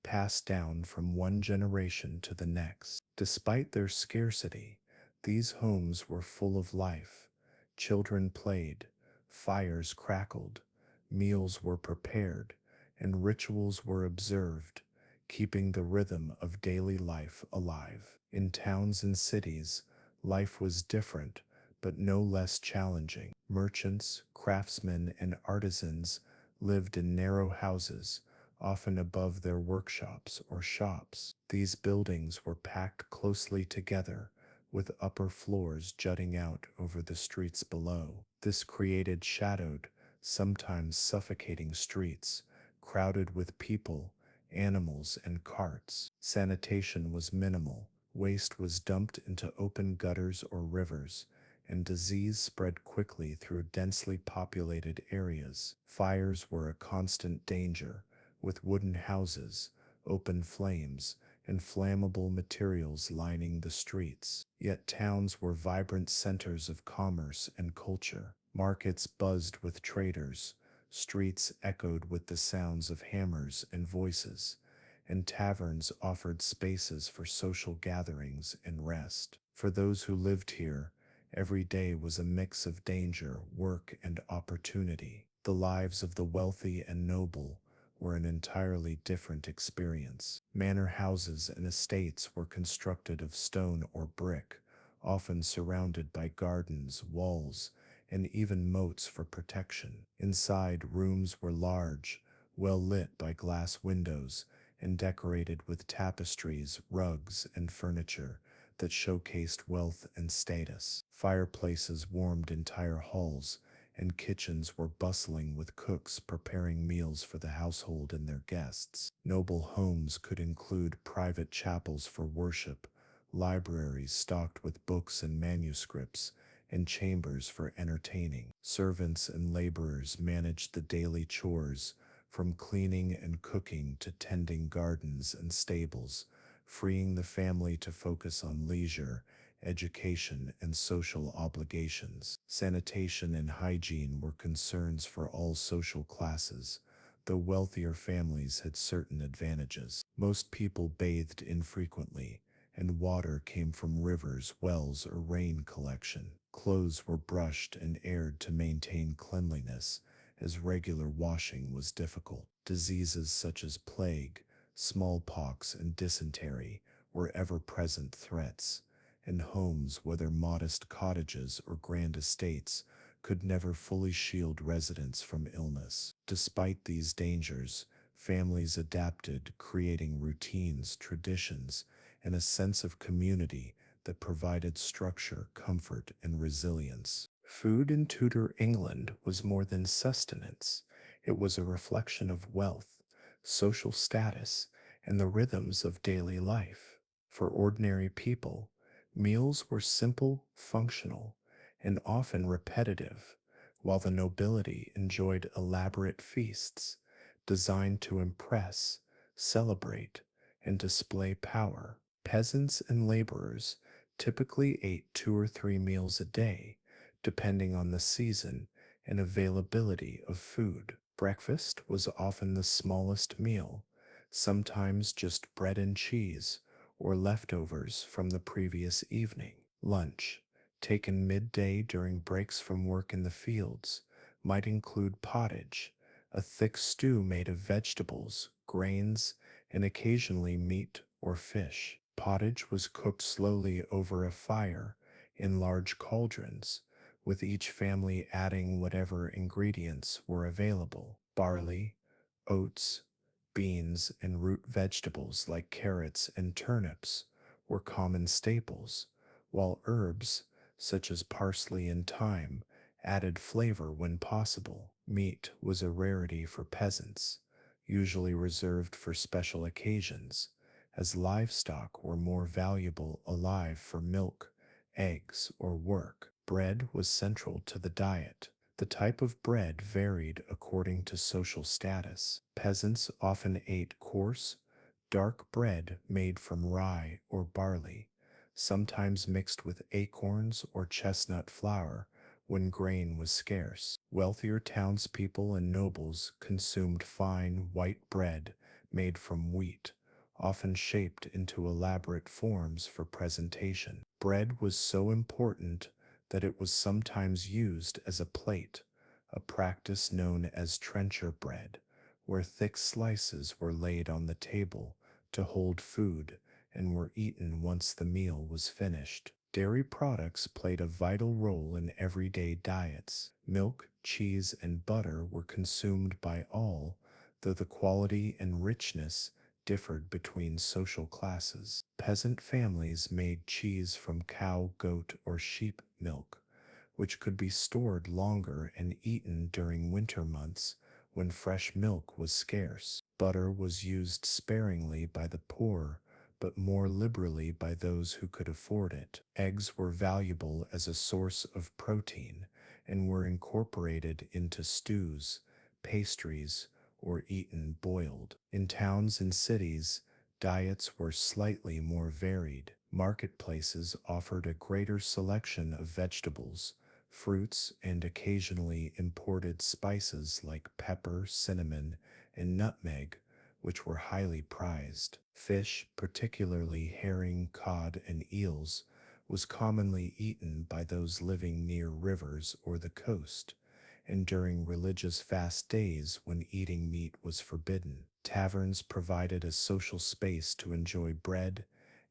[SPEAKER 1] passed down from one generation to the next. Despite their scarcity, these homes were full of life. Children played, fires crackled, meals were prepared, and rituals were observed, keeping the rhythm of daily life alive. In towns and cities, life was different, but no less challenging. Merchants, craftsmen, and artisans lived in narrow houses, often above their workshops or shops. These buildings were packed closely together, with upper floors jutting out over the streets below. This created shadowed, sometimes suffocating streets, crowded with people, animals, and carts. Sanitation was minimal. Waste was dumped into open gutters or rivers, and disease spread quickly through densely populated areas. Fires were a constant danger, with wooden houses, open flames, and flammable materials lining the streets. Yet towns were vibrant centers of commerce and culture. Markets buzzed with traders, streets echoed with the sounds of hammers and voices, and taverns offered spaces for social gatherings and rest. For those who lived here, every day was a mix of danger, work, and opportunity. The lives of the wealthy and noble were an entirely different experience. Manor houses and estates were constructed of stone or brick, often surrounded by gardens, walls, and even moats for protection. Inside, rooms were large, well lit by glass windows, and decorated with tapestries, rugs, and furniture that showcased wealth and status. Fireplaces warmed entire halls, and kitchens were bustling with cooks preparing meals for the household and their guests. Noble homes could include private chapels for worship, libraries stocked with books and manuscripts, and chambers for entertaining. Servants and laborers managed the daily chores, from cleaning and cooking to tending gardens and stables, freeing the family to focus on leisure, education, and social obligations. Sanitation and hygiene were concerns for all social classes, though wealthier families had certain advantages. Most people bathed infrequently, and water came from rivers, wells, or rain collection. Clothes were brushed and aired to maintain cleanliness, as regular washing was difficult. Diseases such as plague, smallpox, and dysentery were ever-present threats, and homes, whether modest cottages or grand estates, could never fully shield residents from illness. Despite these dangers, families adapted, creating routines, traditions, and a sense of community that provided structure, comfort, and resilience. Food in Tudor England was more than sustenance. It was a reflection of wealth, social status, and the rhythms of daily life. For ordinary people, meals were simple, functional, and often repetitive, while the nobility enjoyed elaborate feasts designed to impress, celebrate, and display power. Peasants and laborers typically ate 2 or 3 meals a day, depending on the season and availability of food. Breakfast was often the smallest meal, sometimes just bread and cheese or leftovers from the previous evening. Lunch, taken midday during breaks from work in the fields, might include pottage, a thick stew made of vegetables, grains, and occasionally meat or fish. Pottage was cooked slowly over a fire in large cauldrons, with each family adding whatever ingredients were available. Barley, oats, beans, and root vegetables like carrots and turnips were common staples, while herbs, such as parsley and thyme, added flavor when possible. Meat was a rarity for peasants, usually reserved for special occasions, as livestock were more valuable alive for milk, eggs, or work. Bread was central to the diet. The type of bread varied according to social status. Peasants often ate coarse, dark bread made from rye or barley, sometimes mixed with acorns or chestnut flour when grain was scarce. Wealthier townspeople and nobles consumed fine white bread made from wheat, often shaped into elaborate forms for presentation. Bread was so important that it was sometimes used as a plate, a practice known as trencher bread, where thick slices were laid on the table to hold food and were eaten once the meal was finished. Dairy products played a vital role in everyday diets. Milk, cheese, and butter were consumed by all, though the quality and richness differed between social classes. Peasant families made cheese from cow, goat, or sheep milk, which could be stored longer and eaten during winter months when fresh milk was scarce. Butter was used sparingly by the poor, but more liberally by those who could afford it. Eggs were valuable as a source of protein and were incorporated into stews, pastries, or eaten boiled. In towns and cities, diets were slightly more varied. Marketplaces offered a greater selection of vegetables, fruits, and occasionally imported spices like pepper, cinnamon, and nutmeg, which were highly prized. Fish, particularly herring, cod, and eels, was commonly eaten by those living near rivers or the coast, and during religious fast days when eating meat was forbidden. Taverns provided a social space to enjoy bread,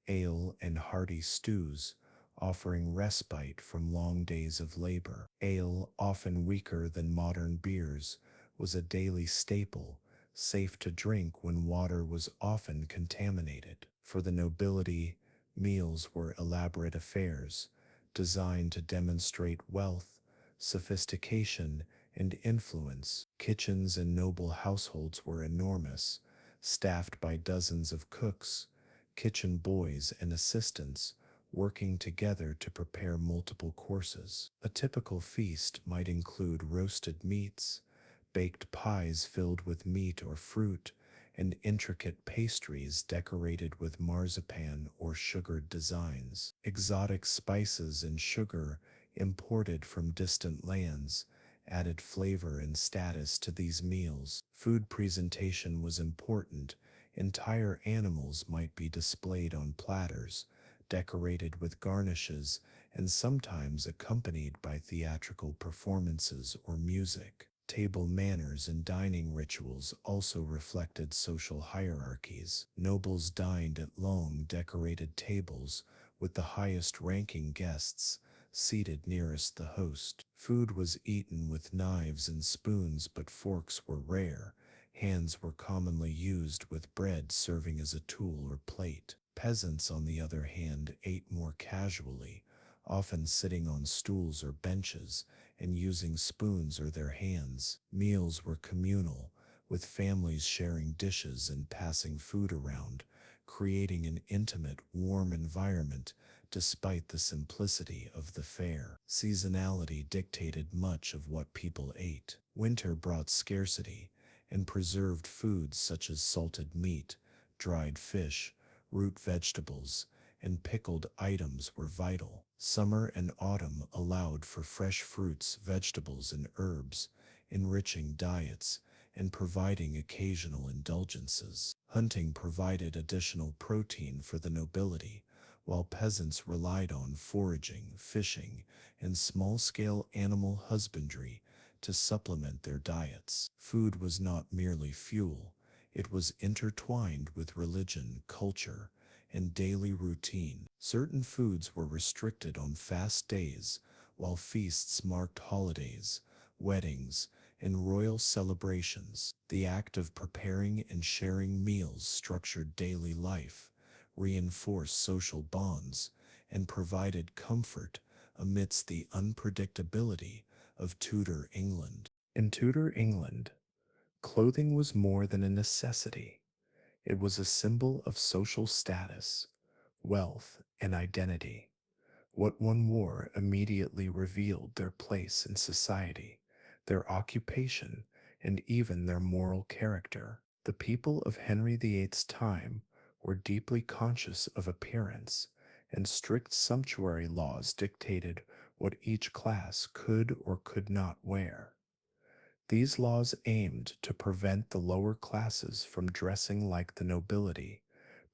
[SPEAKER 1] ale, and hearty stews, offering respite from long days of labor. Ale, often weaker than modern beers, was a daily staple, safe to drink when water was often contaminated. For the nobility, meals were elaborate affairs, designed to demonstrate wealth, sophistication, and influence. Kitchens in noble households were enormous, staffed by dozens of cooks, kitchen boys, and assistants, working together to prepare multiple courses. A typical feast might include roasted meats, baked pies filled with meat or fruit, and intricate pastries decorated with marzipan or sugared designs. Exotic spices and sugar imported from distant lands added flavor and status to these meals. Food presentation was important. Entire animals might be displayed on platters, decorated with garnishes, and sometimes accompanied by theatrical performances or music. Table manners and dining rituals also reflected social hierarchies. Nobles dined at long, decorated tables, with the highest-ranking guests seated nearest the host. Food was eaten with knives and spoons, but forks were rare. Hands were commonly used, with bread serving as a tool or plate. Peasants, on the other hand, ate more casually, often sitting on stools or benches and using spoons or their hands. Meals were communal, with families sharing dishes and passing food around, creating an intimate, warm environment despite the simplicity of the fare. Seasonality dictated much of what people ate. Winter brought scarcity, and preserved foods such as salted meat, dried fish, root vegetables, and pickled items were vital. Summer and autumn allowed for fresh fruits, vegetables, and herbs, enriching diets and providing occasional indulgences. Hunting provided additional protein for the nobility, while peasants relied on foraging, fishing, and small-scale animal husbandry to supplement their diets. Food was not merely fuel, it was intertwined with religion, culture, and daily routine. Certain foods were restricted on fast days, while feasts marked holidays, weddings, and royal celebrations. The act of preparing and sharing meals structured daily life, reinforced social bonds, and provided comfort amidst the unpredictability of Tudor England. In Tudor England, clothing was more than a necessity. It was a symbol of social status, wealth, and identity. What one wore immediately revealed their place in society, their occupation, and even their moral character. The people of Henry VIII's time were deeply conscious of appearance, and strict sumptuary laws dictated what each class could or could not wear. These laws aimed to prevent the lower classes from dressing like the nobility,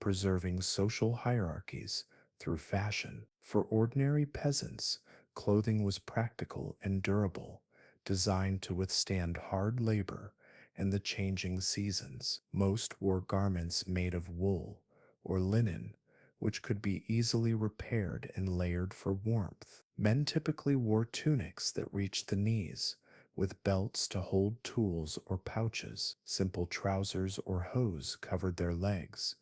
[SPEAKER 1] preserving social hierarchies through fashion. For ordinary peasants, clothing was practical and durable, designed to withstand hard labor and the changing seasons. Most wore garments made of wool or linen, which could be easily repaired and layered for warmth. Men typically wore tunics that reached the knees, with belts to hold tools or pouches. Simple trousers or hose covered their legs,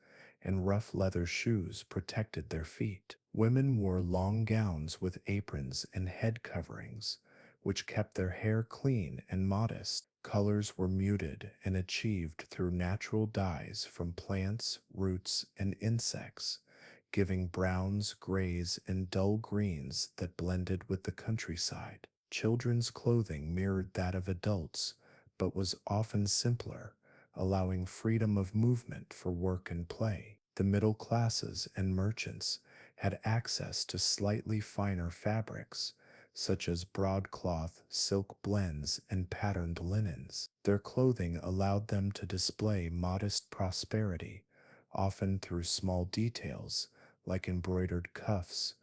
[SPEAKER 1] and rough leather shoes protected their feet. Women wore long gowns with aprons and head coverings, which kept their hair clean and modest. Colors were muted and achieved through natural dyes from plants, roots, and insects, giving browns, grays, and dull greens that blended with the countryside. Children's clothing mirrored that of adults, but was often simpler, allowing freedom of movement for work and play. The middle classes and merchants had access to slightly finer fabrics, such as broadcloth, silk blends, and patterned linens. Their clothing allowed them to display modest prosperity, often through small details like embroidered cuffs,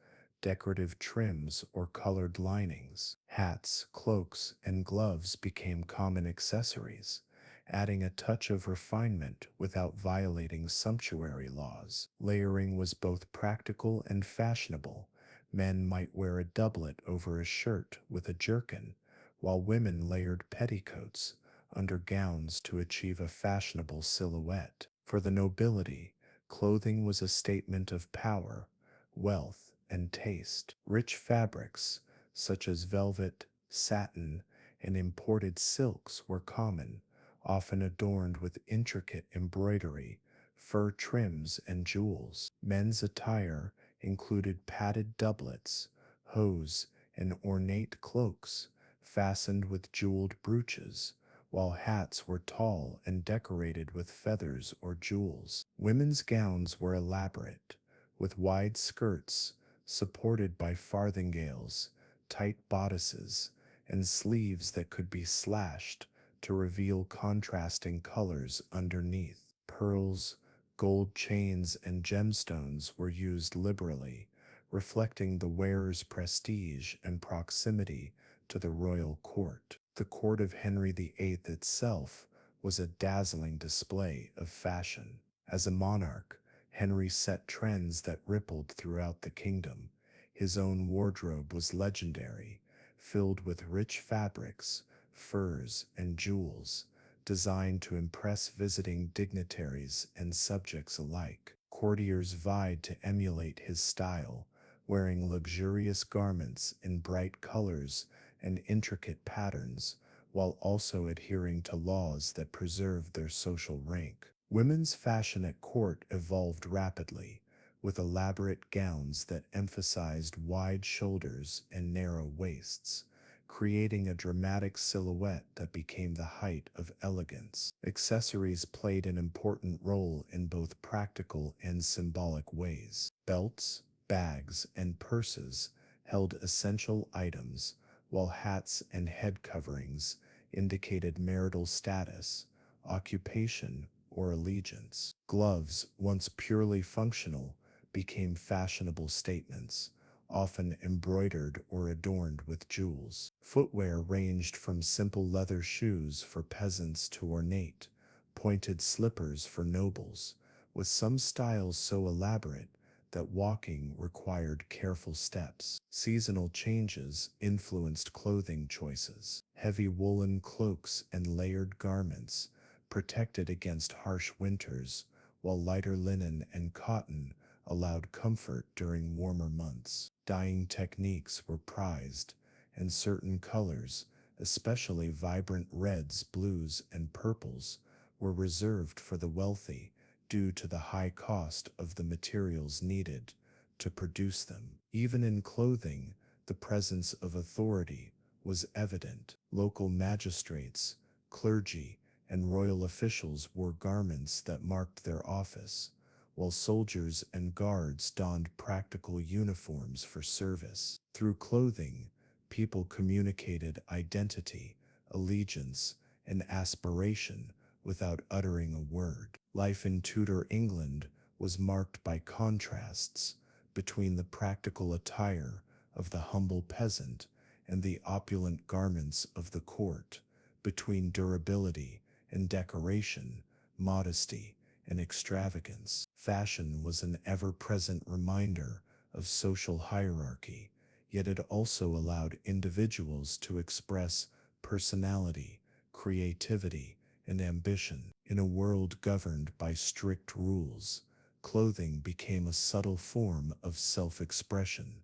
[SPEAKER 1] decorative trims, or colored linings. Hats, cloaks, and gloves became common accessories, adding a touch of refinement without violating sumptuary laws. Layering was both practical and fashionable. Men might wear a doublet over a shirt with a jerkin, while women layered petticoats under gowns to achieve a fashionable silhouette. For the nobility, clothing was a statement of power, wealth, and taste. Rich fabrics, such as velvet, satin, and imported silks were common, often adorned with intricate embroidery, fur trims, and jewels. Men's attire included padded doublets, hose, and ornate cloaks, fastened with jeweled brooches, while hats were tall and decorated with feathers or jewels. Women's gowns were elaborate, with wide skirts supported by farthingales, tight bodices, and sleeves that could be slashed to reveal contrasting colors underneath. Pearls, gold chains, and gemstones were used liberally, reflecting the wearer's prestige and proximity to the royal court. The court of Henry VIII itself was a dazzling display of fashion. As a monarch, Henry set trends that rippled throughout the kingdom. His own wardrobe was legendary, filled with rich fabrics, furs, and jewels, designed to impress visiting dignitaries and subjects alike. courtiers vied to emulate his style, wearing luxurious garments in bright colors and intricate patterns, while also adhering to laws that preserved their social rank. Women's fashion at court evolved rapidly, with elaborate gowns that emphasized wide shoulders and narrow waists, creating a dramatic silhouette that became the height of elegance. Accessories played an important role in both practical and symbolic ways. Belts, bags, and purses held essential items, while hats and head coverings indicated marital status, occupation, or allegiance. Gloves, once purely functional, became fashionable statements, often embroidered or adorned with jewels. Footwear ranged from simple leather shoes for peasants to ornate, pointed slippers for nobles, with some styles so elaborate that walking required careful steps. Seasonal changes influenced clothing choices. Heavy woolen cloaks and layered garments protected against harsh winters, while lighter linen and cotton allowed comfort during warmer months. Dyeing techniques were prized, and certain colors, especially vibrant reds, blues, and purples, were reserved for the wealthy due to the high cost of the materials needed to produce them. Even in clothing, the presence of authority was evident. Local magistrates, clergy, and royal officials wore garments that marked their office, while soldiers and guards donned practical uniforms for service. Through clothing, people communicated identity, allegiance, and aspiration without uttering a word. Life in Tudor England was marked by contrasts between the practical attire of the humble peasant and the opulent garments of the court, between durability and decoration, modesty and extravagance. Fashion was an ever-present reminder of social hierarchy, yet it also allowed individuals to express personality, creativity, and ambition. In a world governed by strict rules, clothing became a subtle form of self-expression,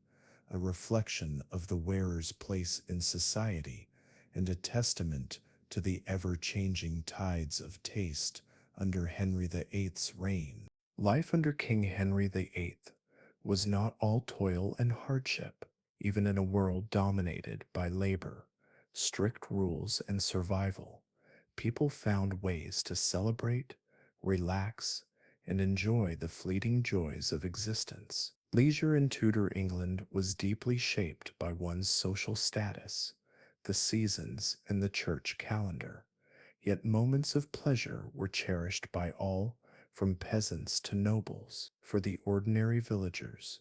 [SPEAKER 1] a reflection of the wearer's place in society, and a testament to the ever-changing tides of taste under Henry VIII's reign. Life under King Henry VIII was not all toil and hardship, even in a world dominated by labor, strict rules, and survival. People found ways to celebrate, relax, and enjoy the fleeting joys of existence. Leisure in Tudor England was deeply shaped by one's social status, the seasons, and the church calendar. Yet moments of pleasure were cherished by all, from peasants to nobles. For the ordinary villagers,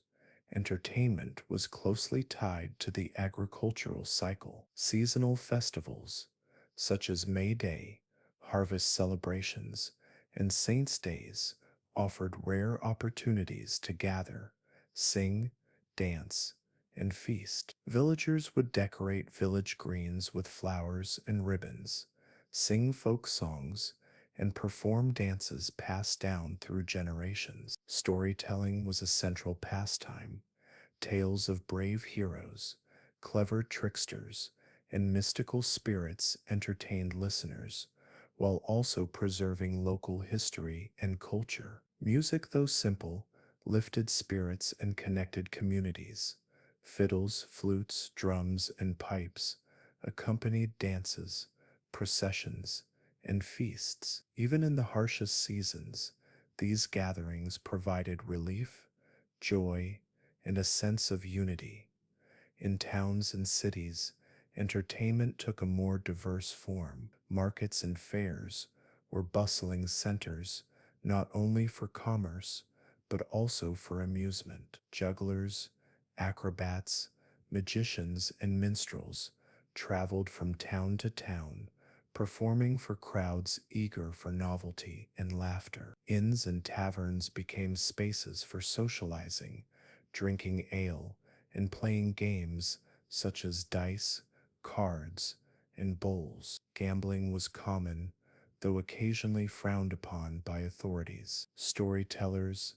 [SPEAKER 1] entertainment was closely tied to the agricultural cycle. Seasonal festivals, such as May Day, harvest celebrations, and saints' days, offered rare opportunities to gather, sing, dance, and feast. Villagers would decorate village greens with flowers and ribbons, sing folk songs, and perform dances passed down through generations. Storytelling was a central pastime. Tales of brave heroes, clever tricksters, and mystical spirits entertained listeners, while also preserving local history and culture. Music, though simple, lifted spirits and connected communities. Fiddles, flutes, drums, and pipes accompanied dances, processions, and feasts. Even in the harshest seasons, these gatherings provided relief, joy, and a sense of unity. In towns and cities, entertainment took a more diverse form. Markets and fairs were bustling centers, not only for commerce, but also for amusement. Jugglers, acrobats, magicians, and minstrels traveled from town to town, performing for crowds eager for novelty and laughter. Inns and taverns became spaces for socializing, drinking ale, and playing games such as dice, cards, and bowls. Gambling was common, though occasionally frowned upon by authorities. Storytellers,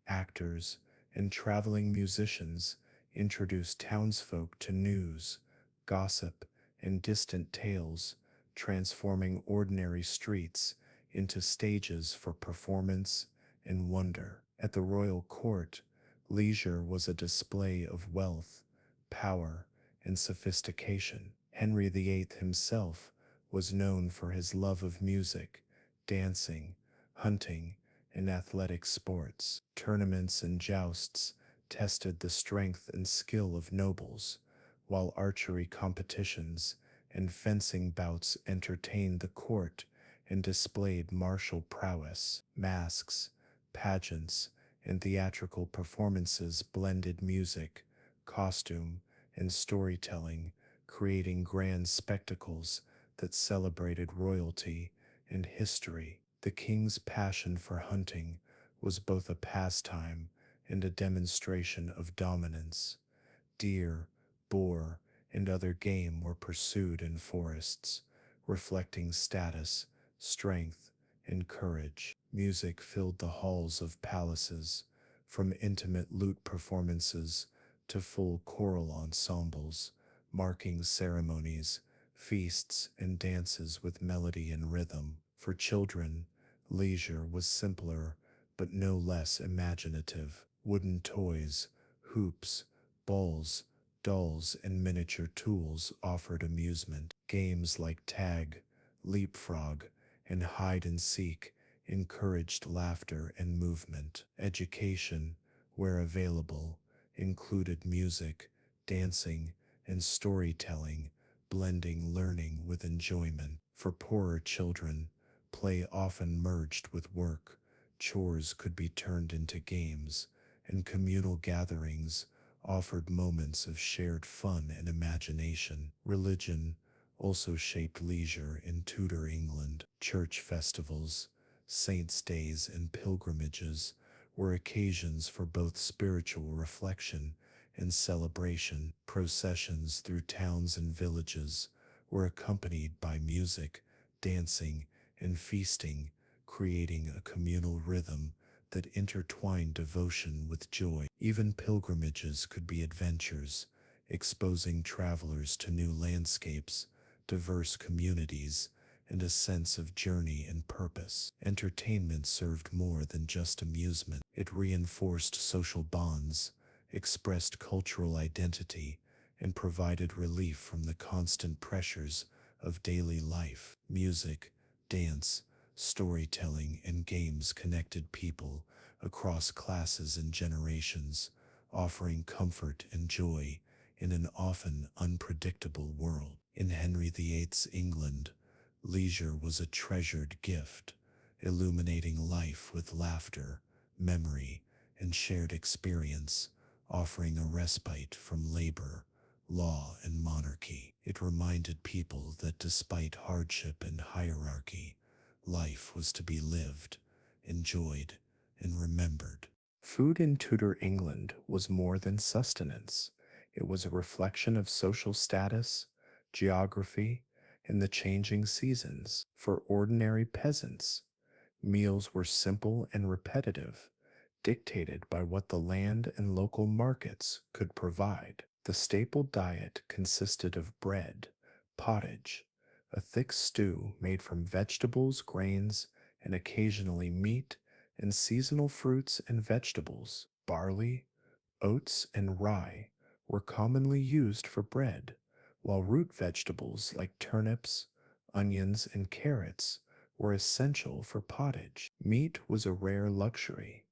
[SPEAKER 1] actors, and traveling musicians introduced townsfolk to news, gossip, and distant tales, transforming ordinary streets into stages for performance and wonder. At the royal court, leisure was a display of wealth, power, and sophistication. Henry VIII himself was known for his love of music, dancing, hunting, and athletic sports. Tournaments and jousts tested the strength and skill of nobles, while archery competitions and fencing bouts entertained the court and displayed martial prowess. Masks, pageants, and theatrical performances blended music, costume, and storytelling, creating grand spectacles that celebrated royalty and history. The king's passion for hunting was both a pastime and a demonstration of dominance. Deer, boar, and other game were pursued in forests, reflecting status, strength, and courage. Music filled the halls of palaces, from intimate lute performances to full choral ensembles, marking ceremonies, feasts, and dances with melody and rhythm. For children, leisure was simpler but no less imaginative. Wooden toys, hoops, balls, dolls, and miniature tools offered amusement. Games like tag, leapfrog, and hide and seek encouraged laughter and movement. Education, where available, included music, dancing, and storytelling, blending learning with enjoyment. For poorer children, play often merged with work. Chores could be turned into games, and communal gatherings offered moments of shared fun and imagination. Religion also shaped leisure in Tudor England. Church festivals, saints' days, and pilgrimages were occasions for both spiritual reflection and celebration. Processions through towns and villages were accompanied by music, dancing, and feasting, creating a communal rhythm that intertwined devotion with joy. Even pilgrimages could be adventures, exposing travelers to new landscapes, diverse communities, and a sense of journey and purpose. Entertainment served more than just amusement. It reinforced social bonds, expressed cultural identity, and provided relief from the constant pressures of daily life. Music, dance, storytelling, and games connected people across classes and generations, offering comfort and joy in an often unpredictable world. In Henry VIII's England, leisure was a treasured gift, illuminating life with laughter, memory, and shared experience, offering a respite from labor, law, and monarchy. It reminded people that despite hardship and hierarchy, life was to be lived, enjoyed, and remembered. Food in Tudor England was more than sustenance. It was a reflection of social status, geography, and the changing seasons. For ordinary peasants, meals were simple and repetitive, dictated by what the land and local markets could provide. The staple diet consisted of bread, pottage, a thick stew made from vegetables, grains, and occasionally meat, and seasonal fruits and vegetables. Barley, oats, and rye were commonly used for bread, while root vegetables like turnips, onions, and carrots were essential for pottage. Meat was a rare luxury,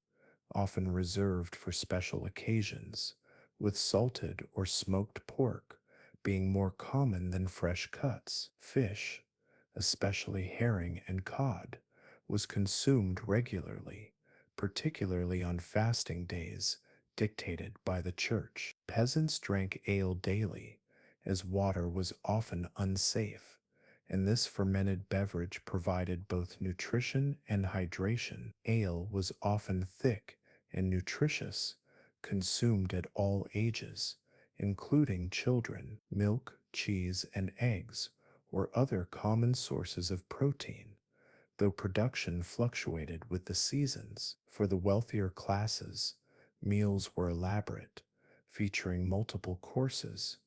[SPEAKER 1] often reserved for special occasions, with salted or smoked pork being more common than fresh cuts. Fish, especially herring and cod, was consumed regularly, particularly on fasting days dictated by the church. Peasants drank ale daily, as water was often unsafe, and this fermented beverage provided both nutrition and hydration. Ale was often thick and nutritious, consumed at all ages, including children. Milk, cheese, and eggs were other common sources of protein, though production fluctuated with the seasons. For the wealthier classes, meals were elaborate, featuring multiple courses,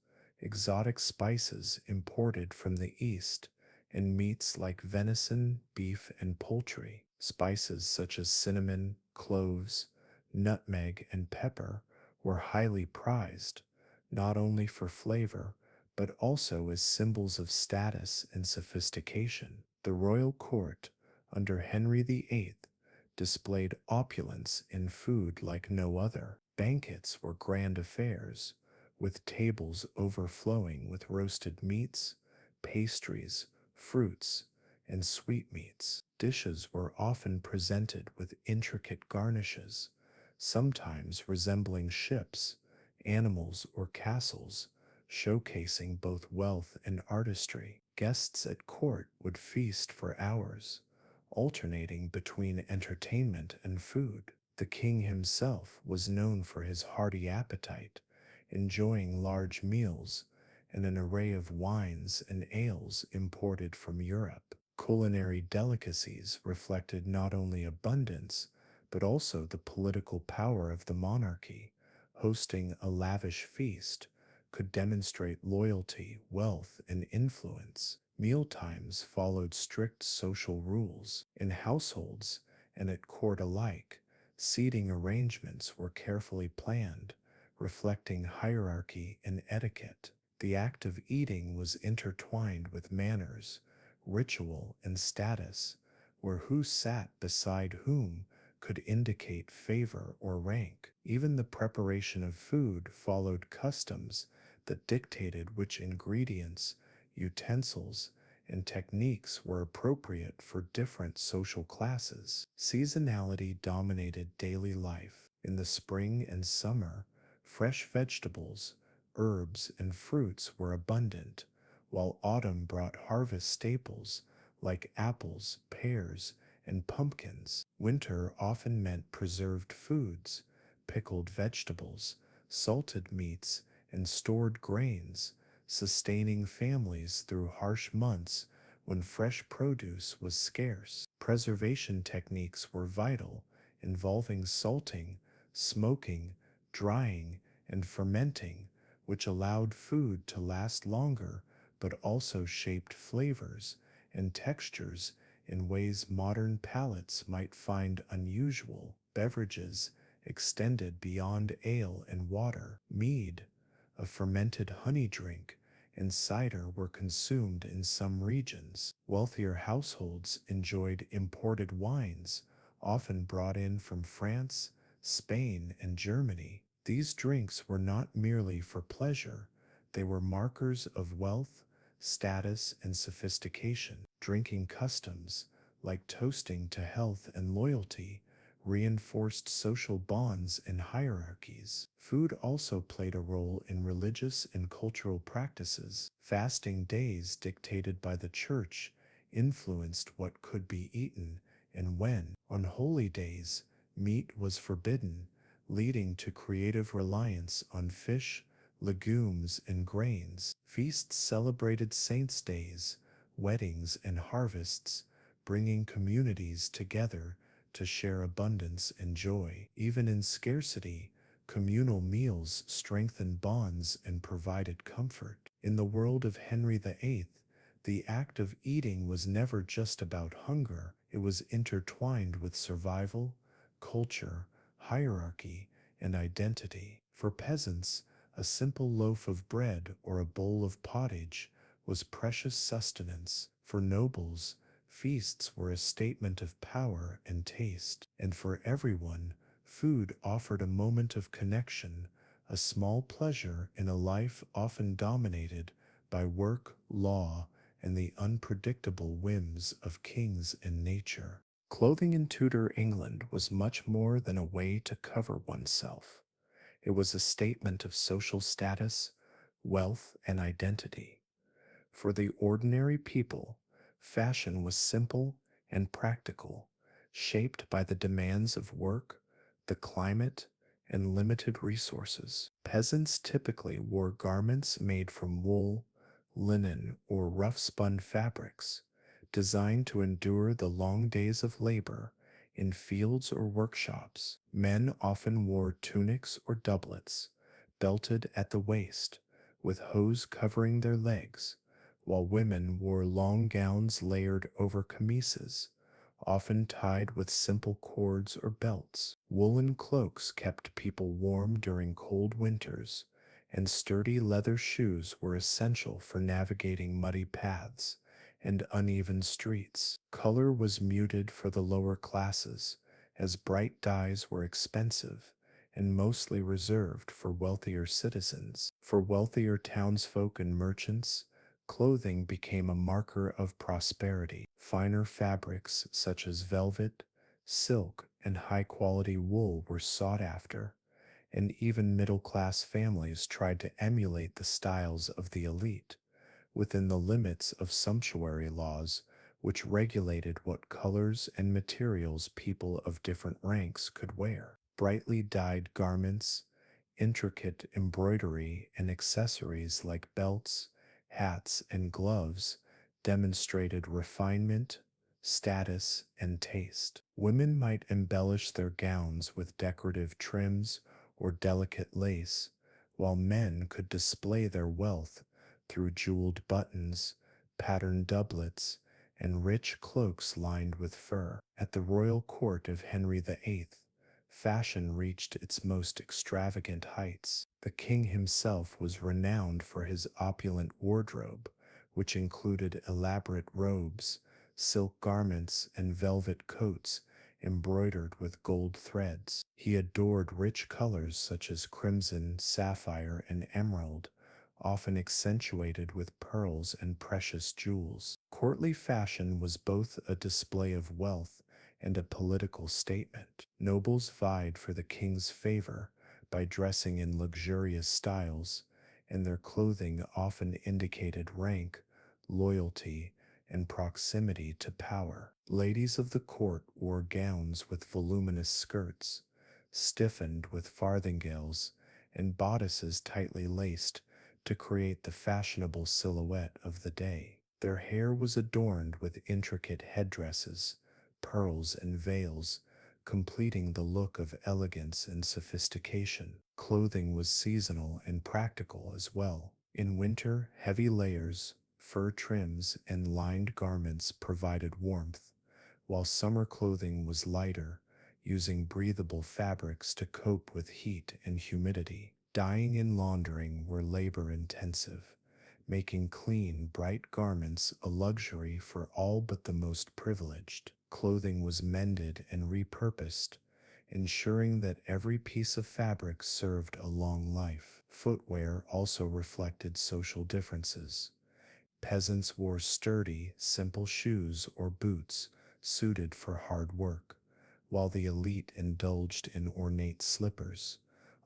[SPEAKER 1] exotic spices imported from the East, and meats like venison, beef, and poultry. Spices such as cinnamon, cloves, nutmeg, and pepper were highly prized, not only for flavor, but also as symbols of status and sophistication. The royal court, under Henry VIII, displayed opulence in food like no other. Banquets were grand affairs, with tables overflowing with roasted meats, pastries, fruits, and sweetmeats. Dishes were often presented with intricate garnishes, sometimes resembling ships, animals, or castles, showcasing both wealth and artistry. Guests at court would feast for hours, alternating between entertainment and food. The king himself was known for his hearty appetite, enjoying large meals and an array of wines and ales imported from Europe. Culinary delicacies reflected not only abundance, but also the political power of the monarchy. Hosting a lavish feast could demonstrate loyalty, wealth, and influence. Mealtimes followed strict social rules. In households and at court alike, seating arrangements were carefully planned, reflecting hierarchy and etiquette. The act of eating was intertwined with manners, ritual, and status, where who sat beside whom could indicate favor or rank. Even the preparation of food followed customs that dictated which ingredients, utensils, and techniques were appropriate for different social classes. Seasonality dominated daily life. In the spring and summer, fresh vegetables, herbs, and fruits were abundant, while autumn brought harvest staples like apples, pears, and pumpkins. Winter often meant preserved foods, pickled vegetables, salted meats, and stored grains, sustaining families through harsh months when fresh produce was scarce. Preservation techniques were vital, involving salting, smoking, drying, and fermenting, which allowed food to last longer but also shaped flavors and textures in ways modern palates might find unusual. Beverages extended beyond ale and water. Mead, a fermented honey drink, and cider were consumed in some regions. Wealthier households enjoyed imported wines, often brought in from France, Spain, and Germany. These drinks were not merely for pleasure, they were markers of wealth, status, and sophistication. Drinking customs, like toasting to health and loyalty, reinforced social bonds and hierarchies. Food also played a role in religious and cultural practices. Fasting days dictated by the church influenced what could be eaten and when. On holy days, meat was forbidden, leading to creative reliance on fish, legumes, and grains. Feasts celebrated saints' days, weddings, and harvests, bringing communities together to share abundance and joy. Even in scarcity, communal meals strengthened bonds and provided comfort. In the world of Henry VIII, the act of eating was never just about hunger, it was intertwined with survival, culture, hierarchy, and identity. For peasants, a simple loaf of bread or a bowl of pottage was precious sustenance. For nobles, feasts were a statement of power and taste. And for everyone, food offered a moment of connection, a small pleasure in a life often dominated by work, law, and the unpredictable whims of kings and nature. Clothing in Tudor England was much more than a way to cover oneself. It was a statement of social status, wealth, and identity. For the ordinary people, fashion was simple and practical, shaped by the demands of work, the climate, and limited resources. Peasants typically wore garments made from wool, linen, or rough-spun fabrics, designed to endure the long days of labor in fields or workshops. Men often wore tunics or doublets, belted at the waist, with hose covering their legs, while women wore long gowns layered over chemises, often tied with simple cords or belts. Woolen cloaks kept people warm during cold winters, and sturdy leather shoes were essential for navigating muddy paths and uneven streets. Color was muted for the lower classes, as bright dyes were expensive and mostly reserved for wealthier citizens. For wealthier townsfolk and merchants, clothing became a marker of prosperity. Finer fabrics such as velvet, silk, and high quality wool were sought after, and even middle class families tried to emulate the styles of the elite within the limits of sumptuary laws which regulated what colors and materials people of different ranks could wear. Brightly dyed garments, intricate embroidery, and accessories like belts, hats, and gloves demonstrated refinement, status, and taste. Women might embellish their gowns with decorative trims or delicate lace, while men could display their wealth through jeweled buttons, patterned doublets, and rich cloaks lined with fur. At the royal court of Henry VIII, fashion reached its most extravagant heights. The king himself was renowned for his opulent wardrobe, which included elaborate robes, silk garments, and velvet coats embroidered with gold threads. He adored rich colors such as crimson, sapphire, and emerald, often accentuated with pearls and precious jewels. Courtly fashion was both a display of wealth and a political statement. Nobles vied for the king's favor by dressing in luxurious styles, and their clothing often indicated rank, loyalty, and proximity to power. Ladies of the court wore gowns with voluminous skirts, stiffened with farthingales, and bodices tightly laced to create the fashionable silhouette of the day. Their hair was adorned with intricate headdresses, pearls, and veils, completing the look of elegance and sophistication. Clothing was seasonal and practical as well. In winter, heavy layers, fur trims, and lined garments provided warmth, while summer clothing was lighter, using breathable fabrics to cope with heat and humidity. Dyeing and laundering were labor-intensive, making clean, bright garments a luxury for all but the most privileged. Clothing was mended and repurposed, ensuring that every piece of fabric served a long life. Footwear also reflected social differences. Peasants wore sturdy, simple shoes or boots suited for hard work, while the elite indulged in ornate slippers,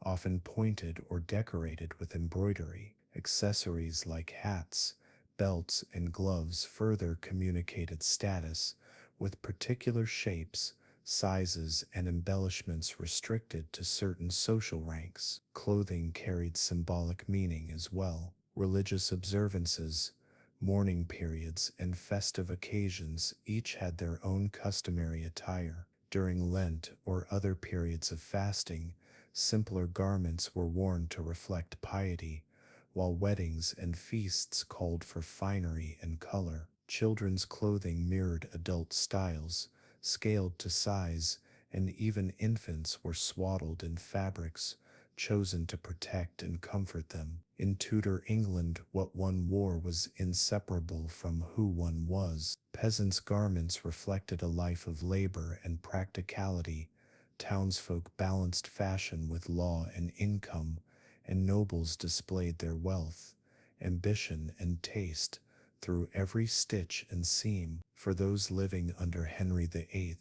[SPEAKER 1] often pointed or decorated with embroidery. Accessories like hats, belts, and gloves further communicated status, with particular shapes, sizes, and embellishments restricted to certain social ranks. Clothing carried symbolic meaning as well. Religious observances, mourning periods, and festive occasions each had their own customary attire. During Lent or other periods of fasting, simpler garments were worn to reflect piety, while weddings and feasts called for finery and color. Children's clothing mirrored adult styles, scaled to size, and even infants were swaddled in fabrics chosen to protect and comfort them. In Tudor England, what one wore was inseparable from who one was. Peasants' garments reflected a life of labor and practicality. Townsfolk balanced fashion with law and income, and nobles displayed their wealth, ambition, and taste through every stitch and seam. For those living under Henry VIII,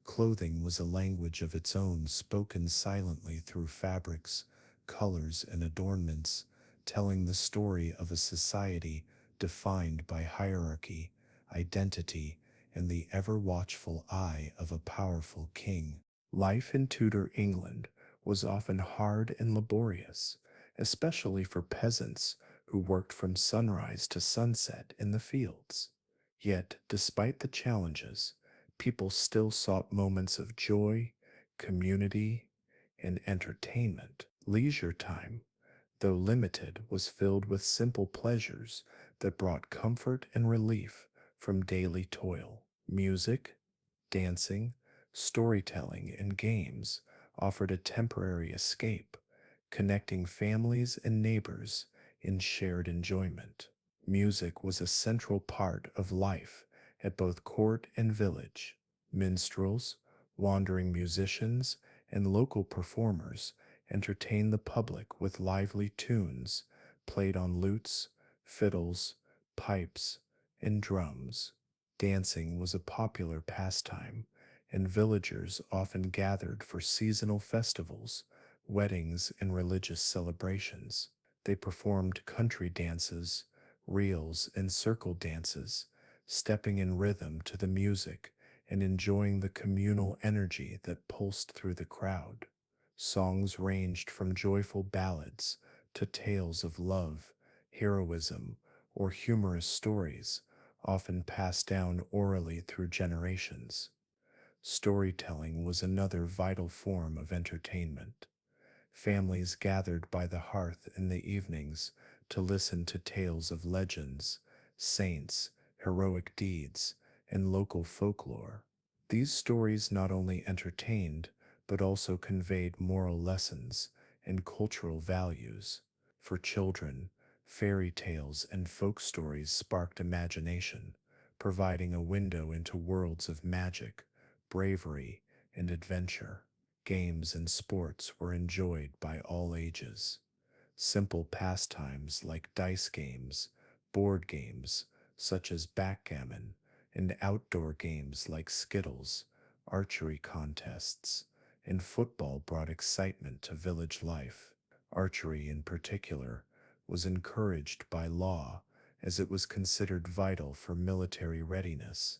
[SPEAKER 1] clothing was a language of its own, spoken silently through fabrics, colors, and adornments, telling the story of a society defined by hierarchy, identity, and the ever-watchful eye of a powerful king. Life in Tudor England was often hard and laborious, especially for peasants who worked from sunrise to sunset in the fields. Yet, despite the challenges, people still sought moments of joy, community, and entertainment. Leisure time, though limited, was filled with simple pleasures that brought comfort and relief from daily toil. Music, dancing, storytelling, and games offered a temporary escape, connecting families and neighbors in shared enjoyment. Music was a central part of life at both court and village. Minstrels, wandering musicians, and local performers entertained the public with lively tunes played on lutes, fiddles, pipes, and drums. Dancing was a popular pastime, and villagers often gathered for seasonal festivals, weddings, and religious celebrations. They performed country dances, reels, and circle dances, stepping in rhythm to the music and enjoying the communal energy that pulsed through the crowd. Songs ranged from joyful ballads to tales of love, heroism, or humorous stories, often passed down orally through generations. Storytelling was another vital form of entertainment. Families gathered by the hearth in the evenings to listen to tales of legends, saints, heroic deeds, and local folklore. These stories not only entertained, but also conveyed moral lessons and cultural values. For children, fairy tales and folk stories sparked imagination, providing a window into worlds of magic, bravery, and adventure. Games and sports were enjoyed by all ages. Simple pastimes like dice games, board games such as backgammon, and outdoor games like skittles, archery contests, and football brought excitement to village life. Archery, in particular, was encouraged by law as it was considered vital for military readiness,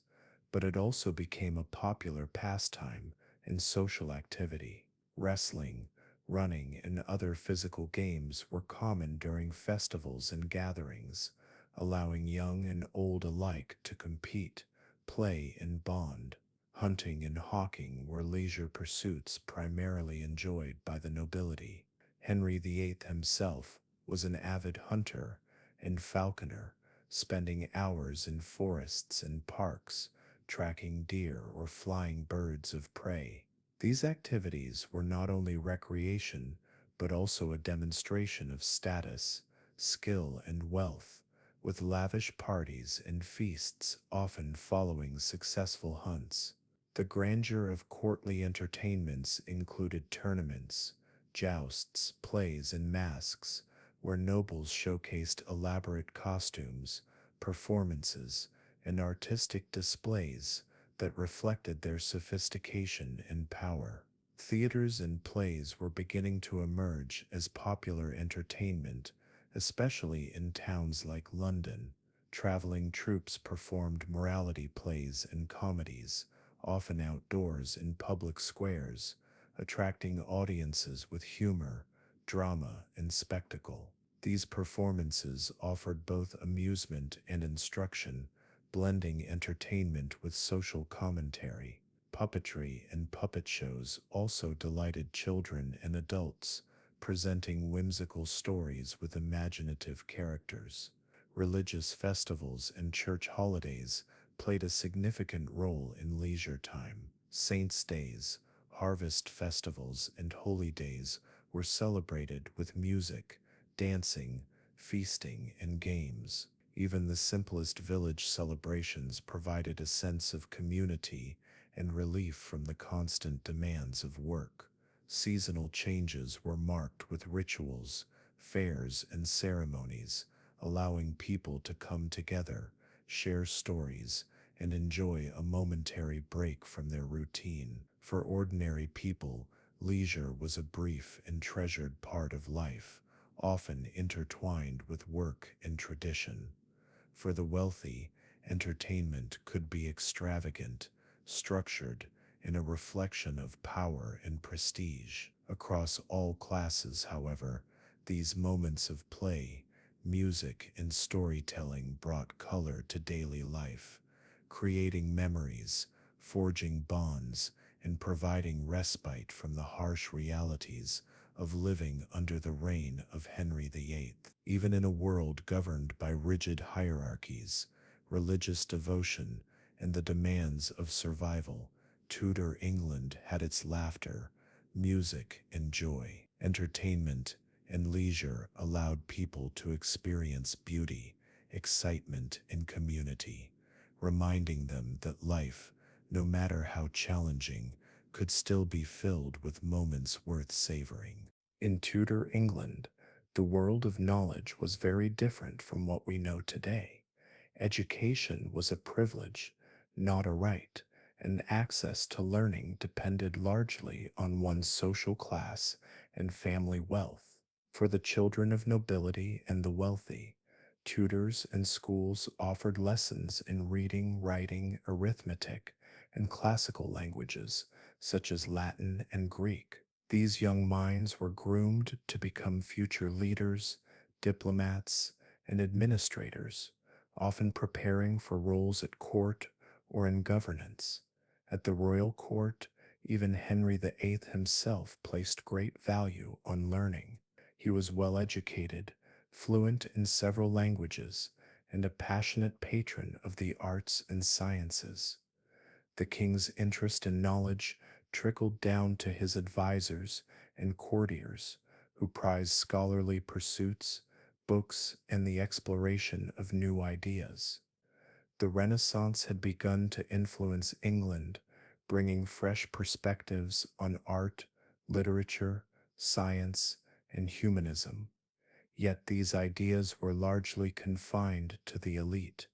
[SPEAKER 1] but it also became a popular pastime and social activity. Wrestling, running, and other physical games were common during festivals and gatherings, allowing young and old alike to compete, play, and bond. Hunting and hawking were leisure pursuits primarily enjoyed by the nobility. Henry VIII himself was an avid hunter and falconer, spending hours in forests and parks, tracking deer or flying birds of prey. These activities were not only recreation, but also a demonstration of status, skill, and wealth, with lavish parties and feasts often following successful hunts. The grandeur of courtly entertainments included tournaments, jousts, plays, and masks, where nobles showcased elaborate costumes, performances, and artistic displays that reflected their sophistication and power. Theaters and plays were beginning to emerge as popular entertainment, especially in towns like London. Traveling troupes performed morality plays and comedies, often outdoors in public squares, attracting audiences with humor, drama, and spectacle. These performances offered both amusement and instruction, blending entertainment with social commentary. Puppetry and puppet shows also delighted children and adults, presenting whimsical stories with imaginative characters. Religious festivals and church holidays played a significant role in leisure time. Saints' days, harvest festivals, and holy days were celebrated with music, dancing, feasting, and games. Even the simplest village celebrations provided a sense of community and relief from the constant demands of work. Seasonal changes were marked with rituals, fairs, and ceremonies, allowing people to come together, share stories, and enjoy a momentary break from their routine. For ordinary people, leisure was a brief and treasured part of life, often intertwined with work and tradition. For the wealthy, entertainment could be extravagant, structured, and a reflection of power and prestige. Across all classes, however, these moments of play, music, and storytelling brought color to daily life, creating memories, forging bonds, and providing respite from the harsh realities of living under the reign of Henry VIII. Even in a world governed by rigid hierarchies, religious devotion, and the demands of survival, Tudor England had its laughter, music, and joy. Entertainment and leisure allowed people to experience beauty, excitement, and community, reminding them that life, no matter how challenging, could still be filled with moments worth savoring. In Tudor England, the world of knowledge was very different from what we know today. Education was a privilege, not a right, and access to learning depended largely on one's social class and family wealth. For the children of nobility and the wealthy, tutors and schools offered lessons in reading, writing, arithmetic, and classical languages such as Latin and Greek. These young minds were groomed to become future leaders, diplomats, and administrators, often preparing for roles at court or in governance. At the royal court, even Henry VIII himself placed great value on learning. He was well educated, fluent in several languages, and a passionate patron of the arts and sciences. The king's interest in knowledge trickled down to his advisors and courtiers, who prized scholarly pursuits, books, and the exploration of new ideas. The Renaissance had begun to influence England, bringing fresh perspectives on art, literature, science, and humanism. Yet these ideas were largely confined to the elite,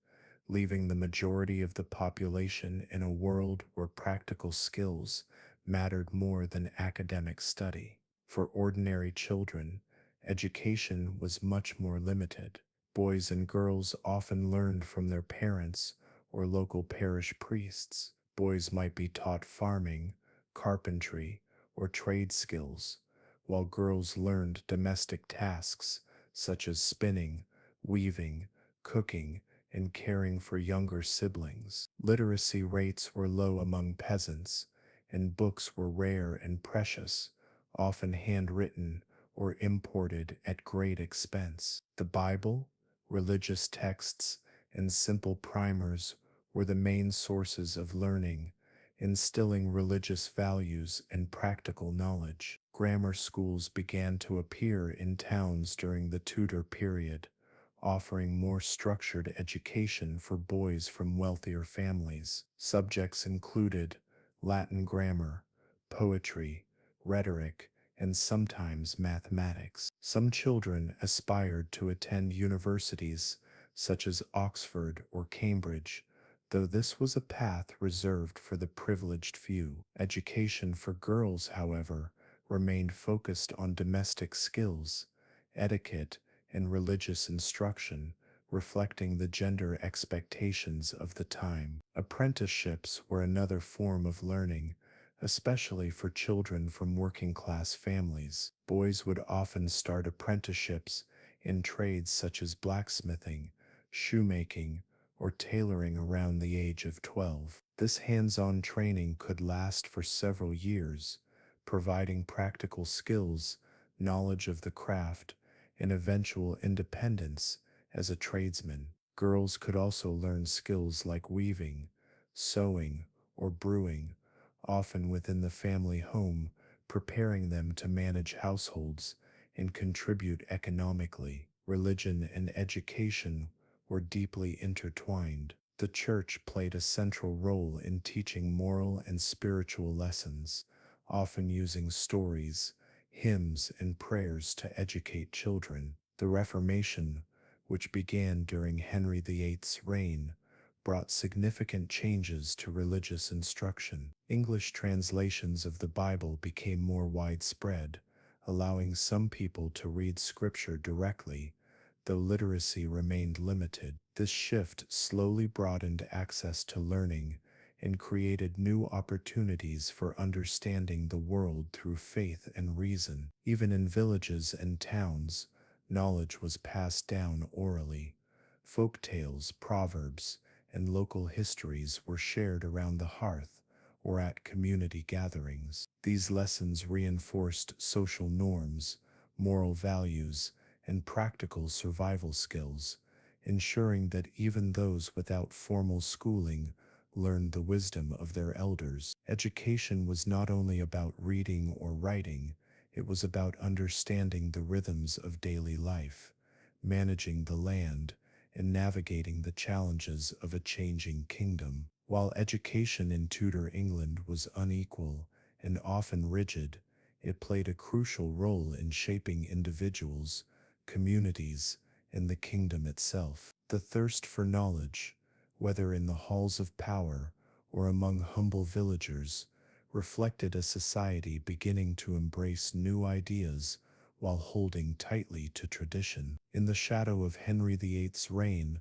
[SPEAKER 1] leaving the majority of the population in a world where practical skills mattered more than academic study. For ordinary children, education was much more limited. Boys and girls often learned from their parents or local parish priests. Boys might be taught farming, carpentry, or trade skills, while girls learned domestic tasks such as spinning, weaving, cooking, and caring for younger siblings. Literacy rates were low among peasants, and books were rare and precious, often handwritten or imported at great expense. The Bible, religious texts, and simple primers were the main sources of learning, instilling religious values and practical knowledge. Grammar schools began to appear in towns during the Tudor period, offering more structured education for boys from wealthier families. Subjects included Latin grammar, poetry, rhetoric, and sometimes mathematics. Some children aspired to attend universities such as Oxford or Cambridge, though this was a path reserved for the privileged few. Education for girls, however, remained focused on domestic skills, etiquette, and religious instruction, reflecting the gender expectations of the time. Apprenticeships were another form of learning, especially for children from working-class families. Boys would often start apprenticeships in trades such as blacksmithing, shoemaking, or tailoring around the age of 12. This hands-on training could last for several years, providing practical skills, knowledge of the craft, and eventual independence as a tradesman. Girls could also learn skills like weaving, sewing, or brewing, often within the family home, preparing them to manage households and contribute economically. Religion and education were deeply intertwined. The church played a central role in teaching moral and spiritual lessons, often using stories, hymns, and prayers to educate children. The Reformation, which began during Henry VIII's reign, brought significant changes to religious instruction. English translations of the Bible became more widespread, allowing some people to read scripture directly, though literacy remained limited. This shift slowly broadened access to learning and created new opportunities for understanding the world through faith and reason. Even in villages and towns, knowledge was passed down orally. Folk tales, proverbs, and local histories were shared around the hearth or at community gatherings. These lessons reinforced social norms, moral values, and practical survival skills, ensuring that even those without formal schooling learned the wisdom of their elders. Education was not only about reading or writing, it was about understanding the rhythms of daily life, managing the land, and navigating the challenges of a changing kingdom. While education in Tudor England was unequal and often rigid, it played a crucial role in shaping individuals, communities, and the kingdom itself. The thirst for knowledge, whether in the halls of power or among humble villagers, reflected a society beginning to embrace new ideas while holding tightly to tradition. In the shadow of Henry VIII's reign,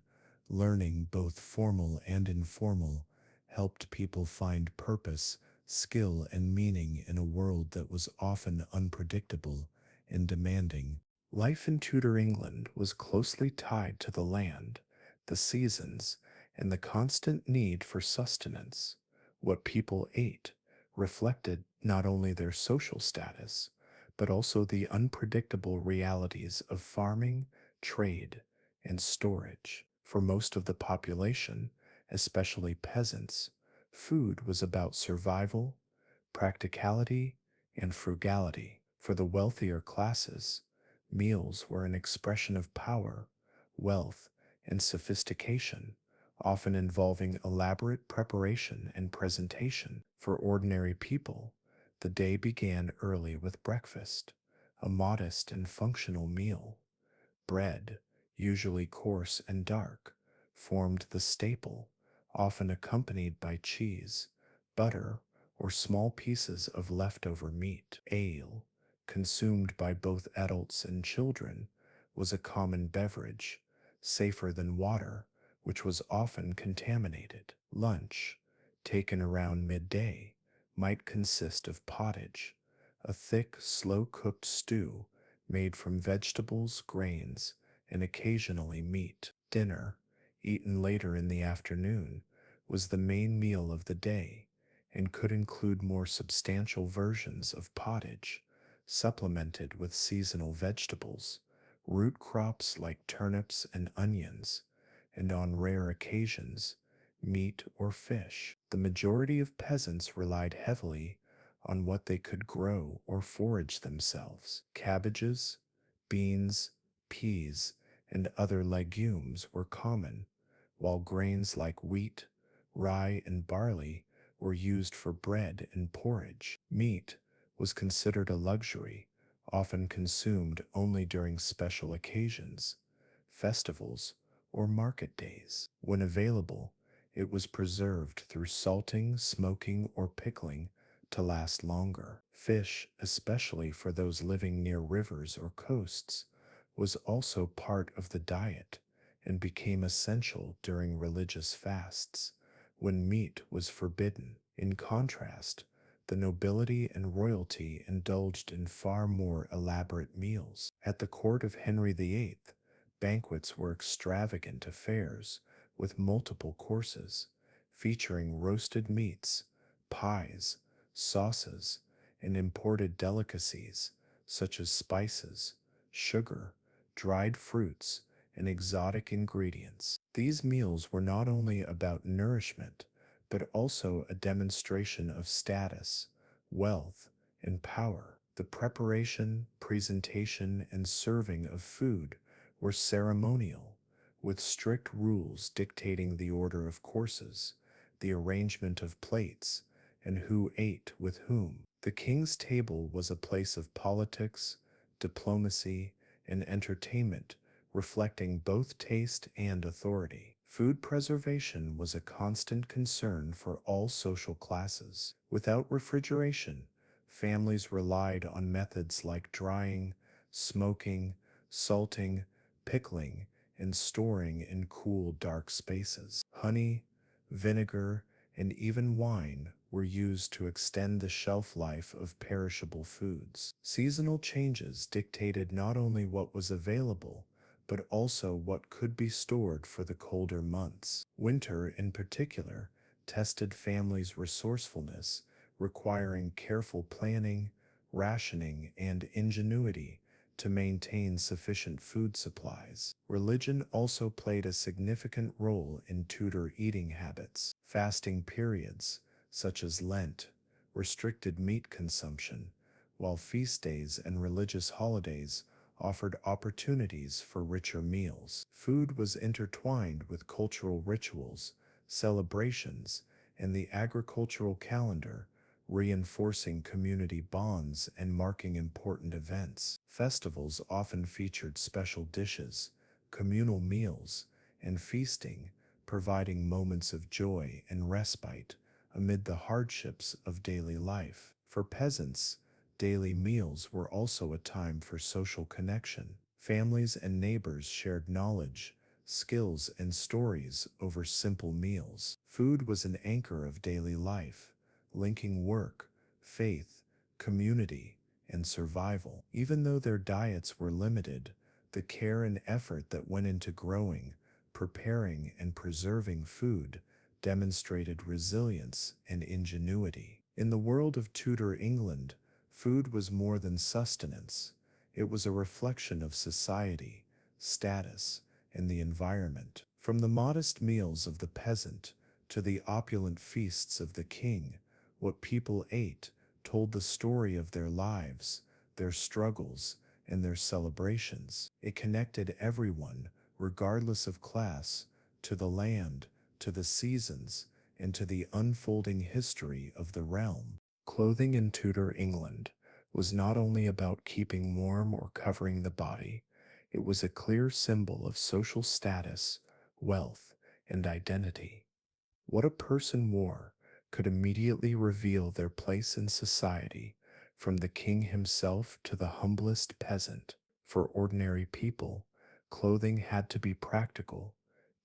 [SPEAKER 1] learning, both formal and informal, helped people find purpose, skill, and meaning in a world that was often unpredictable and demanding. Life in Tudor England was closely tied to the land, the seasons, and the constant need for sustenance. What people ate reflected not only their social status, but also the unpredictable realities of farming, trade, and storage. For most of the population, especially peasants, food was about survival, practicality, and frugality. For the wealthier classes, meals were an expression of power, wealth, and sophistication, often involving elaborate preparation and presentation. For ordinary people, the day began early with breakfast, a modest and functional meal. Bread, usually coarse and dark, formed the staple, often accompanied by cheese, butter, or small pieces of leftover meat. Ale, consumed by both adults and children, was a common beverage, safer than water, which was often contaminated. Lunch, taken around midday, might consist of pottage, a thick, slow-cooked stew made from vegetables, grains, and occasionally meat. Dinner, eaten later in the afternoon, was the main meal of the day and could include more substantial versions of pottage, supplemented with seasonal vegetables, root crops like turnips and onions, and on rare occasions, meat or fish. The majority of peasants relied heavily on what they could grow or forage themselves. Cabbages, beans, peas, and other legumes were common, while grains like wheat, rye, and barley were used for bread and porridge. Meat was considered a luxury, often consumed only during special occasions, festivals, or market days. When available, it was preserved through salting, smoking, or pickling to last longer. Fish, especially for those living near rivers or coasts, was also part of the diet and became essential during religious fasts, when meat was forbidden. In contrast, the nobility and royalty indulged in far more elaborate meals. At the court of Henry VIII, banquets were extravagant affairs with multiple courses, featuring roasted meats, pies, sauces, and imported delicacies such as spices, sugar, dried fruits, and exotic ingredients. These meals were not only about nourishment, but also a demonstration of status, wealth, and power. The preparation, presentation, and serving of food were ceremonial, with strict rules dictating the order of courses, the arrangement of plates, and who ate with whom. The king's table was a place of politics, diplomacy, and entertainment, reflecting both taste and authority. Food preservation was a constant concern for all social classes. Without refrigeration, families relied on methods like drying, smoking, salting, pickling, and storing in cool, dark spaces. Honey, vinegar, and even wine were used to extend the shelf life of perishable foods. Seasonal changes dictated not only what was available, but also what could be stored for the colder months. Winter, in particular, tested families' resourcefulness, requiring careful planning, rationing, and ingenuity to maintain sufficient food supplies. Religion also played a significant role in Tudor eating habits. Fasting periods, such as Lent, restricted meat consumption, while feast days and religious holidays offered opportunities for richer meals. Food was intertwined with cultural rituals, celebrations, and the agricultural calendar, reinforcing community bonds and marking important events. Festivals often featured special dishes, communal meals, and feasting, providing moments of joy and respite amid the hardships of daily life. For peasants, daily meals were also a time for social connection. Families and neighbors shared knowledge, skills, and stories over simple meals. Food was an anchor of daily life, linking work, faith, community, and survival. Even though their diets were limited, the care and effort that went into growing, preparing, and preserving food demonstrated resilience and ingenuity. In the world of Tudor England, food was more than sustenance. It was a reflection of society, status, and the environment. From the modest meals of the peasant to the opulent feasts of the king, what people ate told the story of their lives, their struggles, and their celebrations. It connected everyone, regardless of class, to the land, to the seasons, and to the unfolding history of the realm. Clothing in Tudor England was not only about keeping warm or covering the body, it was a clear symbol of social status, wealth, and identity. What a person wore could immediately reveal their place in society, from the king himself to the humblest peasant. For ordinary people, clothing had to be practical,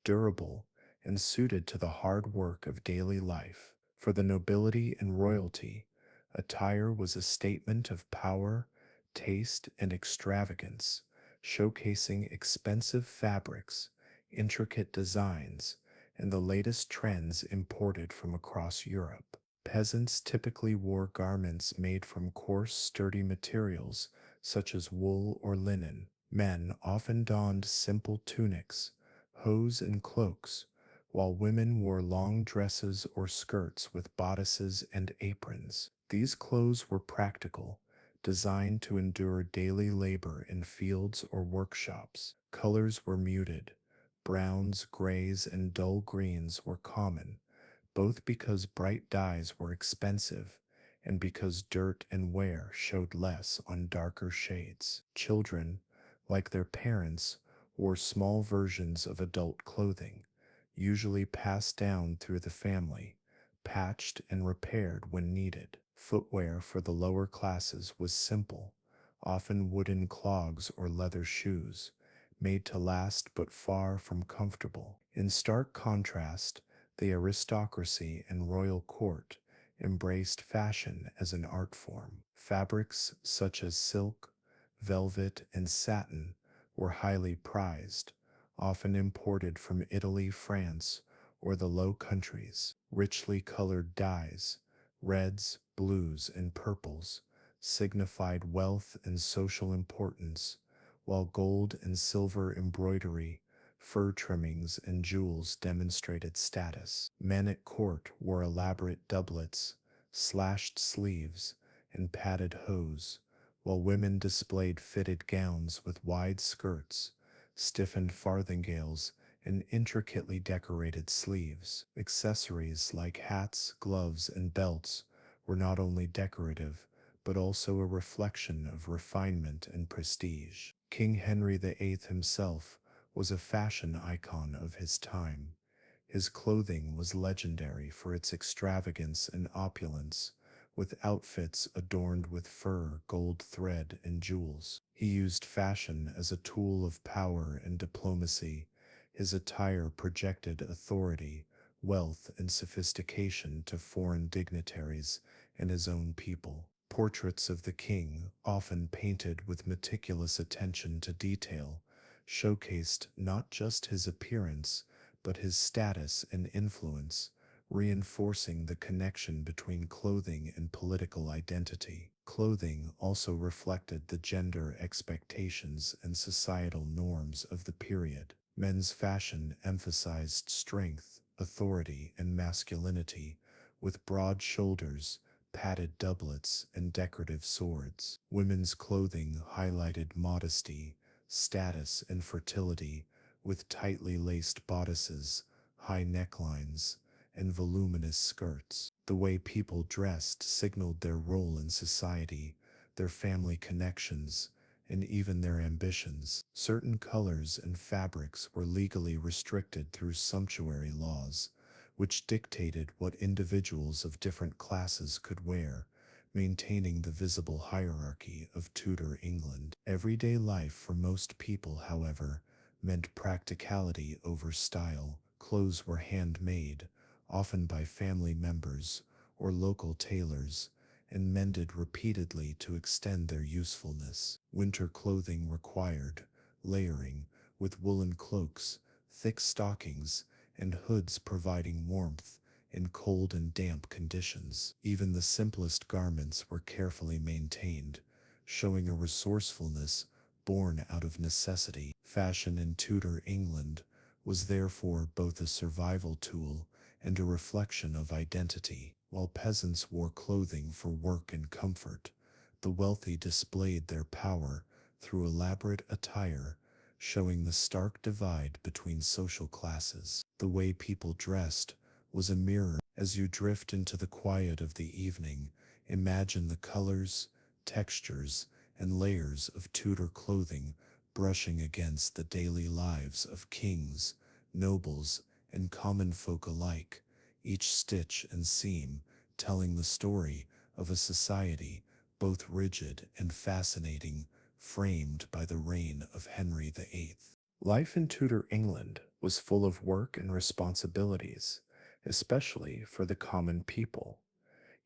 [SPEAKER 1] durable, and suited to the hard work of daily life. For the nobility and royalty, attire was a statement of power, taste, and extravagance, showcasing expensive fabrics, intricate designs, and the latest trends imported from across Europe. Peasants typically wore garments made from coarse, sturdy materials such as wool or linen. Men often donned simple tunics, hose, and cloaks, while women wore long dresses or skirts with bodices and aprons. These clothes were practical, designed to endure daily labor in fields or workshops. Colors were muted. Browns, grays, and dull greens were common, both because bright dyes were expensive and because dirt and wear showed less on darker shades. Children, like their parents, wore small versions of adult clothing, usually passed down through the family, patched and repaired when needed. Footwear for the lower classes was simple, often wooden clogs or leather shoes, made to last but far from comfortable. In stark contrast, the aristocracy and royal court embraced fashion as an art form. Fabrics such as silk, velvet, and satin were highly prized, often imported from Italy, France, or the Low Countries. Richly colored dyes, reds, blues, and purples, signified wealth and social importance, while gold and silver embroidery, fur trimmings, and jewels demonstrated status. Men at court wore elaborate doublets, slashed sleeves, and padded hose, while women displayed fitted gowns with wide skirts, stiffened farthingales, and intricately decorated sleeves. Accessories like hats, gloves, and belts were not only decorative, but also a reflection of refinement and prestige. King Henry VIII himself was a fashion icon of his time. His clothing was legendary for its extravagance and opulence, with outfits adorned with fur, gold thread, and jewels. He used fashion as a tool of power and diplomacy. His attire projected authority, wealth, and sophistication to foreign dignitaries and his own people. Portraits of the king, often painted with meticulous attention to detail, showcased not just his appearance, but his status and influence, reinforcing the connection between clothing and political identity. Clothing also reflected the gender expectations and societal norms of the period. Men's fashion emphasized strength, authority, and masculinity, with broad shoulders, padded doublets, and decorative swords. Women's clothing highlighted modesty, status, and fertility, with tightly laced bodices, high necklines, and voluminous skirts. The way people dressed signaled their role in society, their family connections, and even their ambitions. Certain colors and fabrics were legally restricted through sumptuary laws, which dictated what individuals of different classes could wear, maintaining the visible hierarchy of Tudor England. Everyday life for most people, however, meant practicality over style. Clothes were handmade, often by family members or local tailors, and mended repeatedly to extend their usefulness. Winter clothing required layering, with woolen cloaks, thick stockings, and hoods providing warmth in cold and damp conditions. Even the simplest garments were carefully maintained, showing a resourcefulness born out of necessity. Fashion in Tudor England was therefore both a survival tool and a reflection of identity. While peasants wore clothing for work and comfort, the wealthy displayed their power through elaborate attire, showing the stark divide between social classes. The way people dressed was a mirror. As you drift into the quiet of the evening, imagine the colors, textures, and layers of Tudor clothing brushing against the daily lives of kings, nobles, and common folk alike, each stitch and seam telling the story of a society both rigid and fascinating, framed by the reign of Henry VIII. Life in Tudor England was full of work and responsibilities, especially for the common people.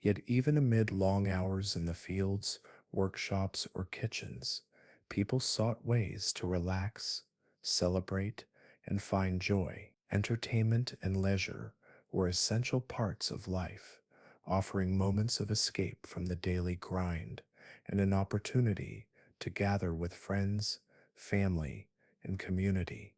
[SPEAKER 1] Yet even amid long hours in the fields, workshops, or kitchens, people sought ways to relax, celebrate, and find joy. Entertainment and leisure were essential parts of life, offering moments of escape from the daily grind and an opportunity to gather with friends, family, and community.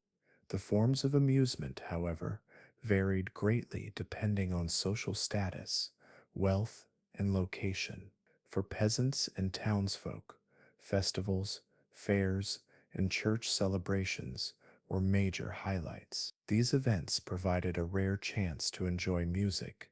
[SPEAKER 1] The forms of amusement, however, varied greatly depending on social status, wealth, and location. For peasants and townsfolk, festivals, fairs, and church celebrations were major highlights. These events provided a rare chance to enjoy music,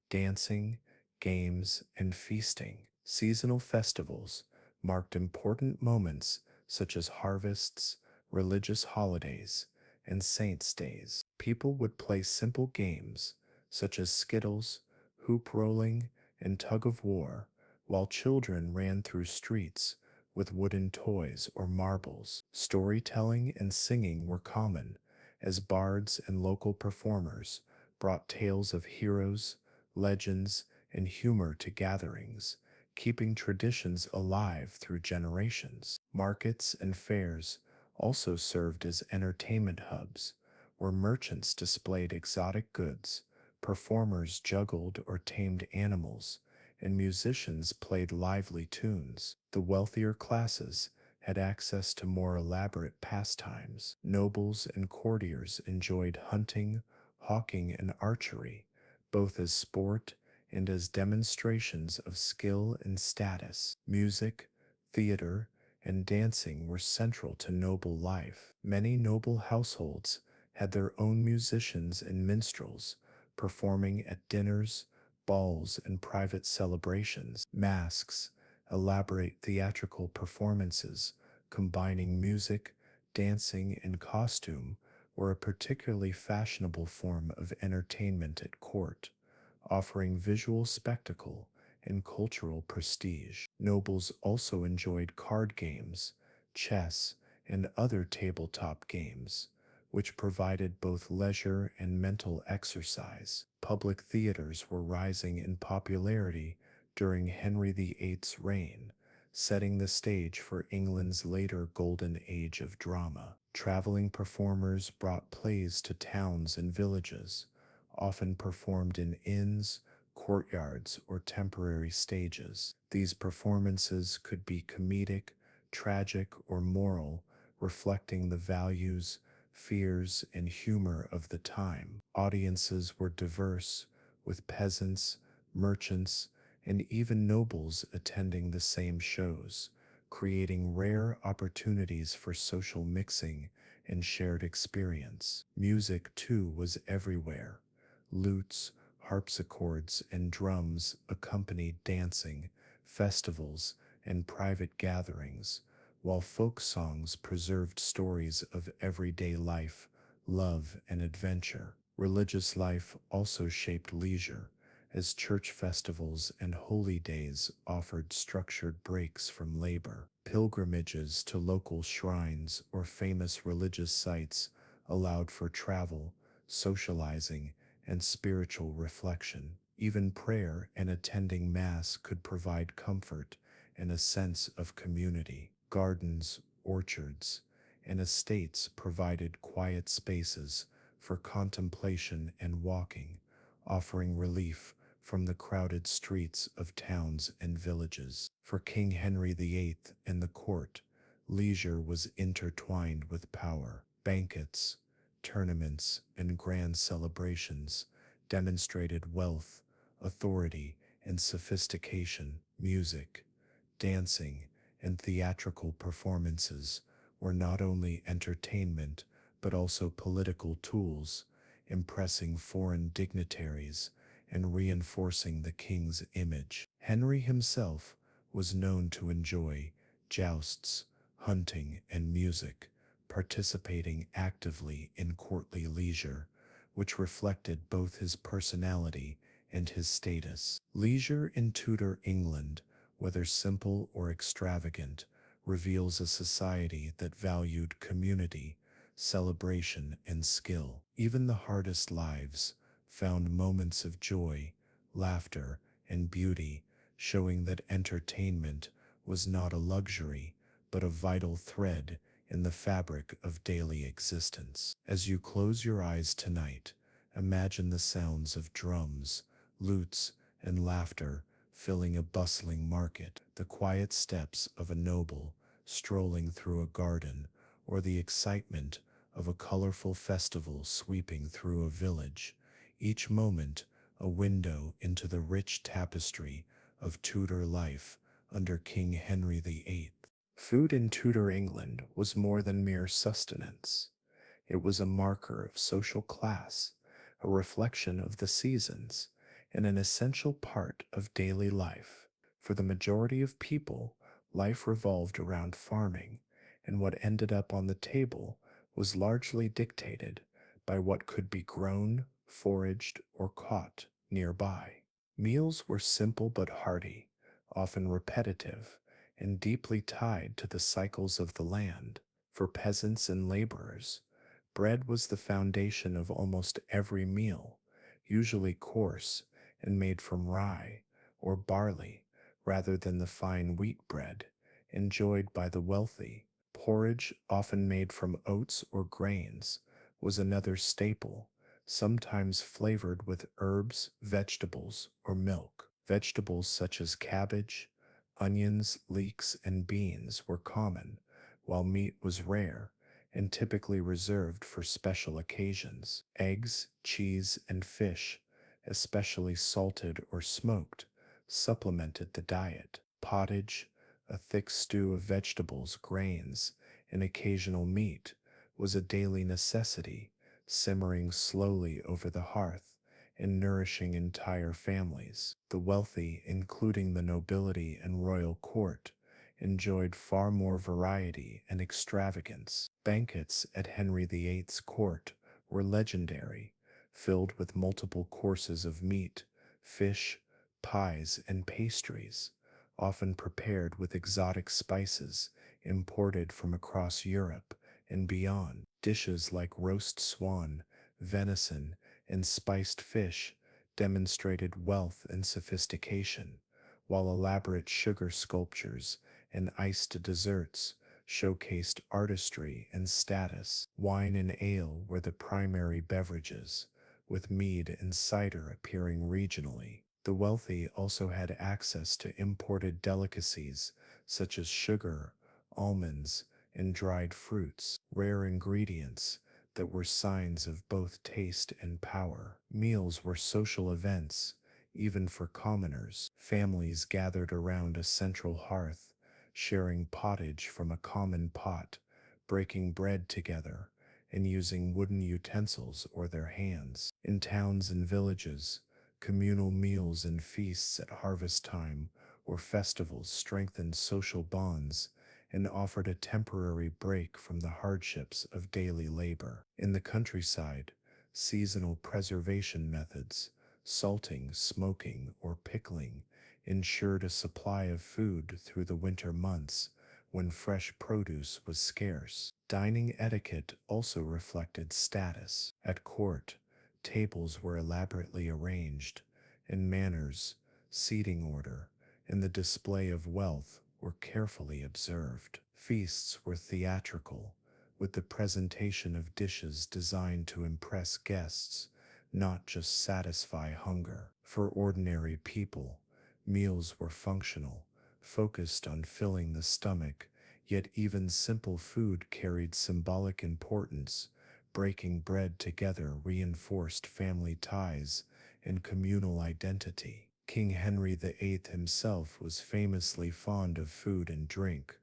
[SPEAKER 1] dancing, games, and feasting. Seasonal festivals marked important moments such as harvests, religious holidays, and saints' days. People would play simple games such as skittles, hoop rolling, and tug of war, while children ran through streets with wooden toys or marbles. Storytelling and singing were common, as bards and local performers brought tales of heroes, legends, and humor to gatherings, keeping traditions alive through generations. Markets and fairs also served as entertainment hubs, where merchants displayed exotic goods, performers juggled or tamed animals, and musicians played lively tunes. The wealthier classes had access to more elaborate pastimes. Nobles and courtiers enjoyed hunting, hawking, and archery, both as sport and as demonstrations of skill and status. Music, theater, and dancing were central to noble life. Many noble households had their own musicians and minstrels, performing at dinners, balls, and private celebrations. Masks, elaborate theatrical performances combining music, dancing, and costume, were a particularly fashionable form of entertainment at court, offering visual spectacle and cultural prestige. Nobles also enjoyed card games, chess, and other tabletop games, which provided both leisure and mental exercise. Public theaters were rising in popularity during Henry VIII's reign, setting the stage for England's later golden age of drama. Traveling performers brought plays to towns and villages, often performed in inns, courtyards, or temporary stages. These performances could be comedic, tragic, or moral, reflecting the values, fears, and humor of the time. Audiences were diverse, with peasants, merchants, and even nobles attending the same shows, creating rare opportunities for social mixing and shared experience. Music, too, was everywhere. Lutes, harpsichords, and drums accompanied dancing, festivals, and private gatherings, while folk songs preserved stories of everyday life, love, and adventure. Religious life also shaped leisure, as church festivals and holy days offered structured breaks from labor. Pilgrimages to local shrines or famous religious sites allowed for travel, socializing, and spiritual reflection. Even prayer and attending Mass could provide comfort and a sense of community. Gardens, orchards, and estates provided quiet spaces for contemplation and walking, offering relief from the crowded streets of towns and villages. For King Henry VIII and the court, leisure was intertwined with power. Banquets, tournaments, and grand celebrations demonstrated wealth, authority, and sophistication. Music, dancing, and theatrical performances were not only entertainment but also political tools, impressing foreign dignitaries and reinforcing the king's image. Henry himself was known to enjoy jousts, hunting, and music, participating actively in courtly leisure, which reflected both his personality and his status. Leisure in Tudor England, whether simple or extravagant, reveals a society that valued community, celebration, and skill. Even the hardest lives found moments of joy, laughter, and beauty, showing that entertainment was not a luxury, but a vital thread in the fabric of daily existence. As you close your eyes tonight, imagine the sounds of drums, lutes, and laughter filling a bustling market, the quiet steps of a noble strolling through a garden, or the excitement of a colorful festival sweeping through a village, each moment a window into the rich tapestry of Tudor life under King Henry VIII. Food in Tudor England was more than mere sustenance. It was a marker of social class, a reflection of the seasons, and an essential part of daily life. For the majority of people, life revolved around farming, and what ended up on the table was largely dictated by what could be grown, foraged, or caught nearby. Meals were simple but hearty, often repetitive, and deeply tied to the cycles of the land. For peasants and laborers, bread was the foundation of almost every meal, usually coarse and made from rye or barley rather than the fine wheat bread enjoyed by the wealthy. Porridge, often made from oats or grains, was another staple, sometimes flavored with herbs, vegetables, or milk. Vegetables such as cabbage, onions, leeks, and beans were common, while meat was rare and typically reserved for special occasions. Eggs, cheese, and fish, especially salted or smoked, supplemented the diet. Pottage, a thick stew of vegetables, grains, and occasional meat, was a daily necessity, simmering slowly over the hearth and nourishing entire families. The wealthy, including the nobility and royal court, enjoyed far more variety and extravagance. Banquets at Henry VIII's court were legendary, filled with multiple courses of meat, fish, pies, and pastries, often prepared with exotic spices imported from across Europe and beyond. Dishes like roast swan, venison, and spiced fish demonstrated wealth and sophistication, while elaborate sugar sculptures and iced desserts showcased artistry and status. Wine and ale were the primary beverages, with mead and cider appearing regionally. The wealthy also had access to imported delicacies such as sugar, almonds, and dried fruits, rare ingredients that were signs of both taste and power. Meals were social events, even for commoners. Families gathered around a central hearth, sharing pottage from a common pot, breaking bread together, and using wooden utensils or their hands. In towns and villages, communal meals and feasts at harvest time or festivals strengthened social bonds and offered a temporary break from the hardships of daily labor. In the countryside, seasonal preservation methods, salting, smoking, or pickling, ensured a supply of food through the winter months when fresh produce was scarce. Dining etiquette also reflected status. At court, tables were elaborately arranged, and manners, seating order, and the display of wealth were carefully observed. Feasts were theatrical, with the presentation of dishes designed to impress guests, not just satisfy hunger. For ordinary people, meals were functional, focused on filling the stomach, yet even simple food carried symbolic importance. Breaking bread together reinforced family ties and communal identity. King Henry VIII himself was famously fond of food and drink,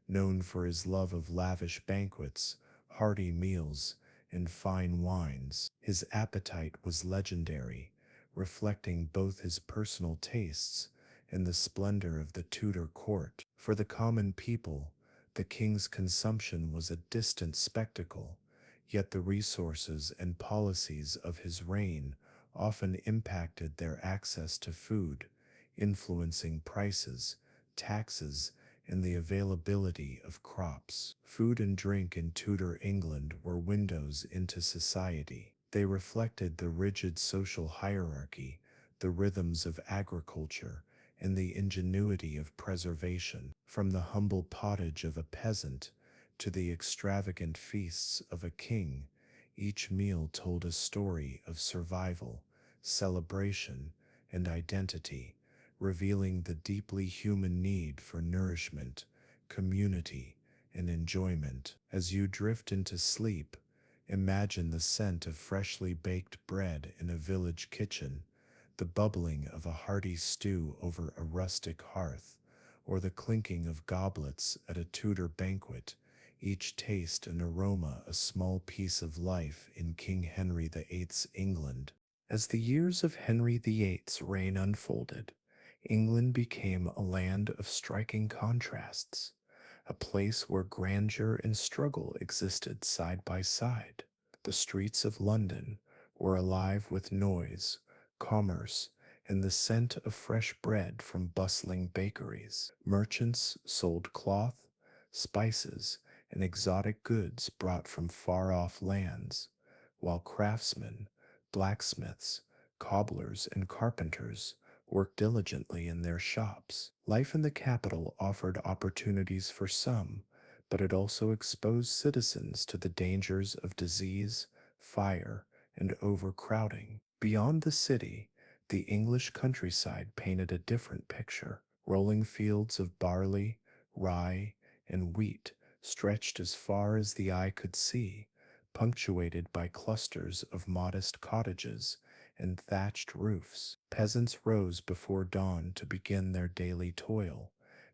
[SPEAKER 1] known for his love of lavish banquets, hearty meals, and fine wines. His appetite was legendary, reflecting both his personal tastes and the splendor of the Tudor court. For the common people, the king's consumption was a distant spectacle, yet the resources and policies of his reign often impacted their access to food, influencing prices, taxes, and the availability of crops. Food and drink in Tudor England were windows into society. They reflected the rigid social hierarchy, the rhythms of agriculture, and the ingenuity of preservation. From the humble pottage of a peasant to the extravagant feasts of a king, each meal told a story of survival, celebration, and identity, revealing the deeply human need for nourishment, community, and enjoyment. As you drift into sleep, imagine the scent of freshly baked bread in a village kitchen, the bubbling of a hearty stew over a rustic hearth, or the clinking of goblets at a Tudor banquet, each taste and aroma a small piece of life in King Henry VIII's England. As the years of Henry VIII's reign unfolded, England became a land of striking contrasts, a place where grandeur and struggle existed side by side. The streets of London were alive with noise, commerce, and the scent of fresh bread from bustling bakeries. Merchants sold cloth, spices, and exotic goods brought from far-off lands, while craftsmen, blacksmiths, cobblers, and carpenters worked diligently in their shops. Life in the capital offered opportunities for some, but it also exposed citizens to the dangers of disease, fire, and overcrowding. Beyond the city, the English countryside painted a different picture. Rolling fields of barley, rye, and wheat stretched as far as the eye could see, punctuated by clusters of modest cottages and thatched roofs. Peasants rose before dawn to begin their daily toil,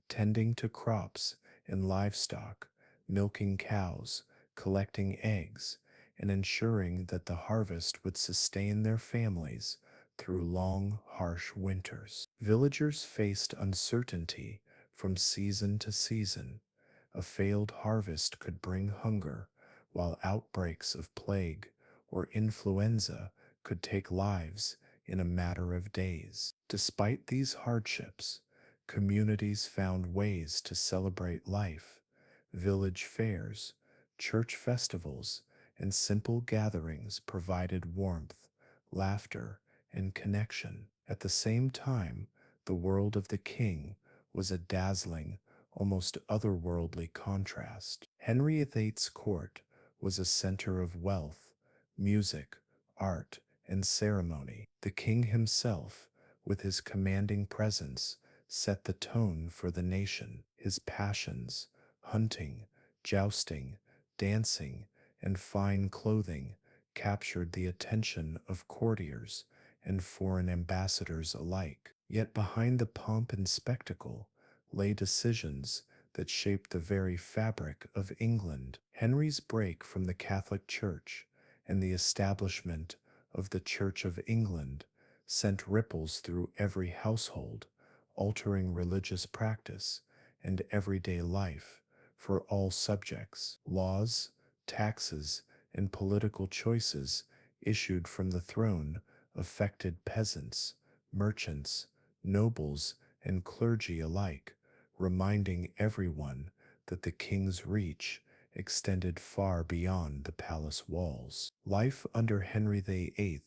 [SPEAKER 1] tending to crops and livestock, milking cows, collecting eggs, and ensuring that the harvest would sustain their families through long, harsh winters. Villagers faced uncertainty from season to season. A failed harvest could bring hunger, while outbreaks of plague or influenza could take lives in a matter of days. Despite these hardships, communities found ways to celebrate life. Village fairs, church festivals, and simple gatherings provided warmth, laughter, and connection. At the same time, the world of the king was a dazzling, almost otherworldly contrast. Henry VIII's court was a center of wealth, music, art, and ceremony. The king himself, with his commanding presence, set the tone for the nation. His passions, hunting, jousting, dancing, and fine clothing, captured the attention of courtiers and foreign ambassadors alike. Yet behind the pomp and spectacle lay decisions that shaped the very fabric of England. Henry's break from the Catholic Church and the establishment of the Church of England sent ripples through every household, altering religious practice and everyday life for all subjects. Laws, taxes, and political choices issued from the throne affected peasants, merchants, nobles, and clergy alike, reminding everyone that the king's reach extended far beyond the palace walls. Life under Henry VIII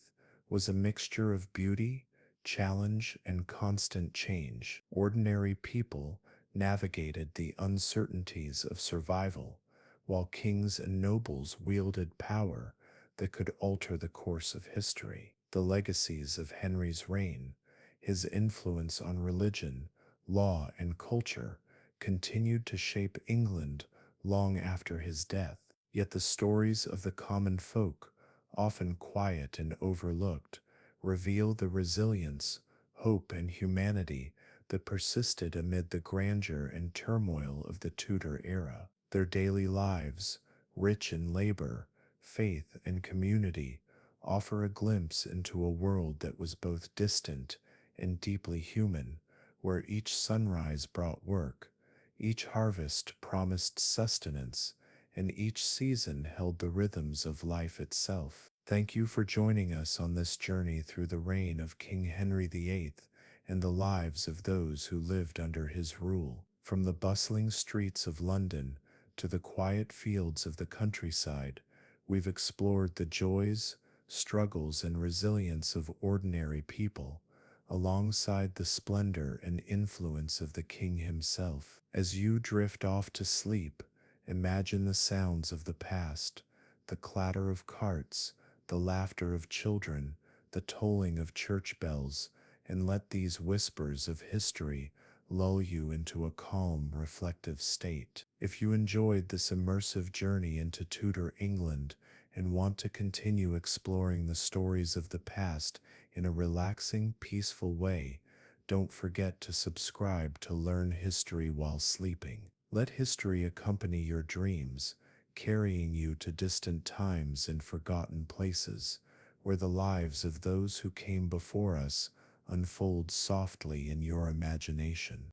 [SPEAKER 1] was a mixture of beauty, challenge, and constant change. Ordinary people navigated the uncertainties of survival, while kings and nobles wielded power that could alter the course of history. The legacies of Henry's reign, his influence on religion, law, and culture, continued to shape England long after his death. Yet the stories of the common folk, often quiet and overlooked, reveal the resilience, hope, and humanity that persisted amid the grandeur and turmoil of the Tudor era. Their daily lives, rich in labor, faith, and community, offer a glimpse into a world that was both distant and deeply human, where each sunrise brought work, each harvest promised sustenance, and each season held the rhythms of life itself. Thank you for joining us on this journey through the reign of King Henry VIII and the lives of those who lived under his rule. From the bustling streets of London to the quiet fields of the countryside, we've explored the joys, struggles, and resilience of ordinary people, alongside the splendor and influence of the king himself. As you drift off to sleep, imagine the sounds of the past, the clatter of carts, the laughter of children, the tolling of church bells, and let these whispers of history lull you into a calm, reflective state. If you enjoyed this immersive journey into Tudor England and want to continue exploring the stories of the past in a relaxing, peaceful way, don't forget to subscribe to learn history while sleeping. Let history accompany your dreams, carrying you to distant times and forgotten places, where the lives of those who came before us unfold softly in your imagination.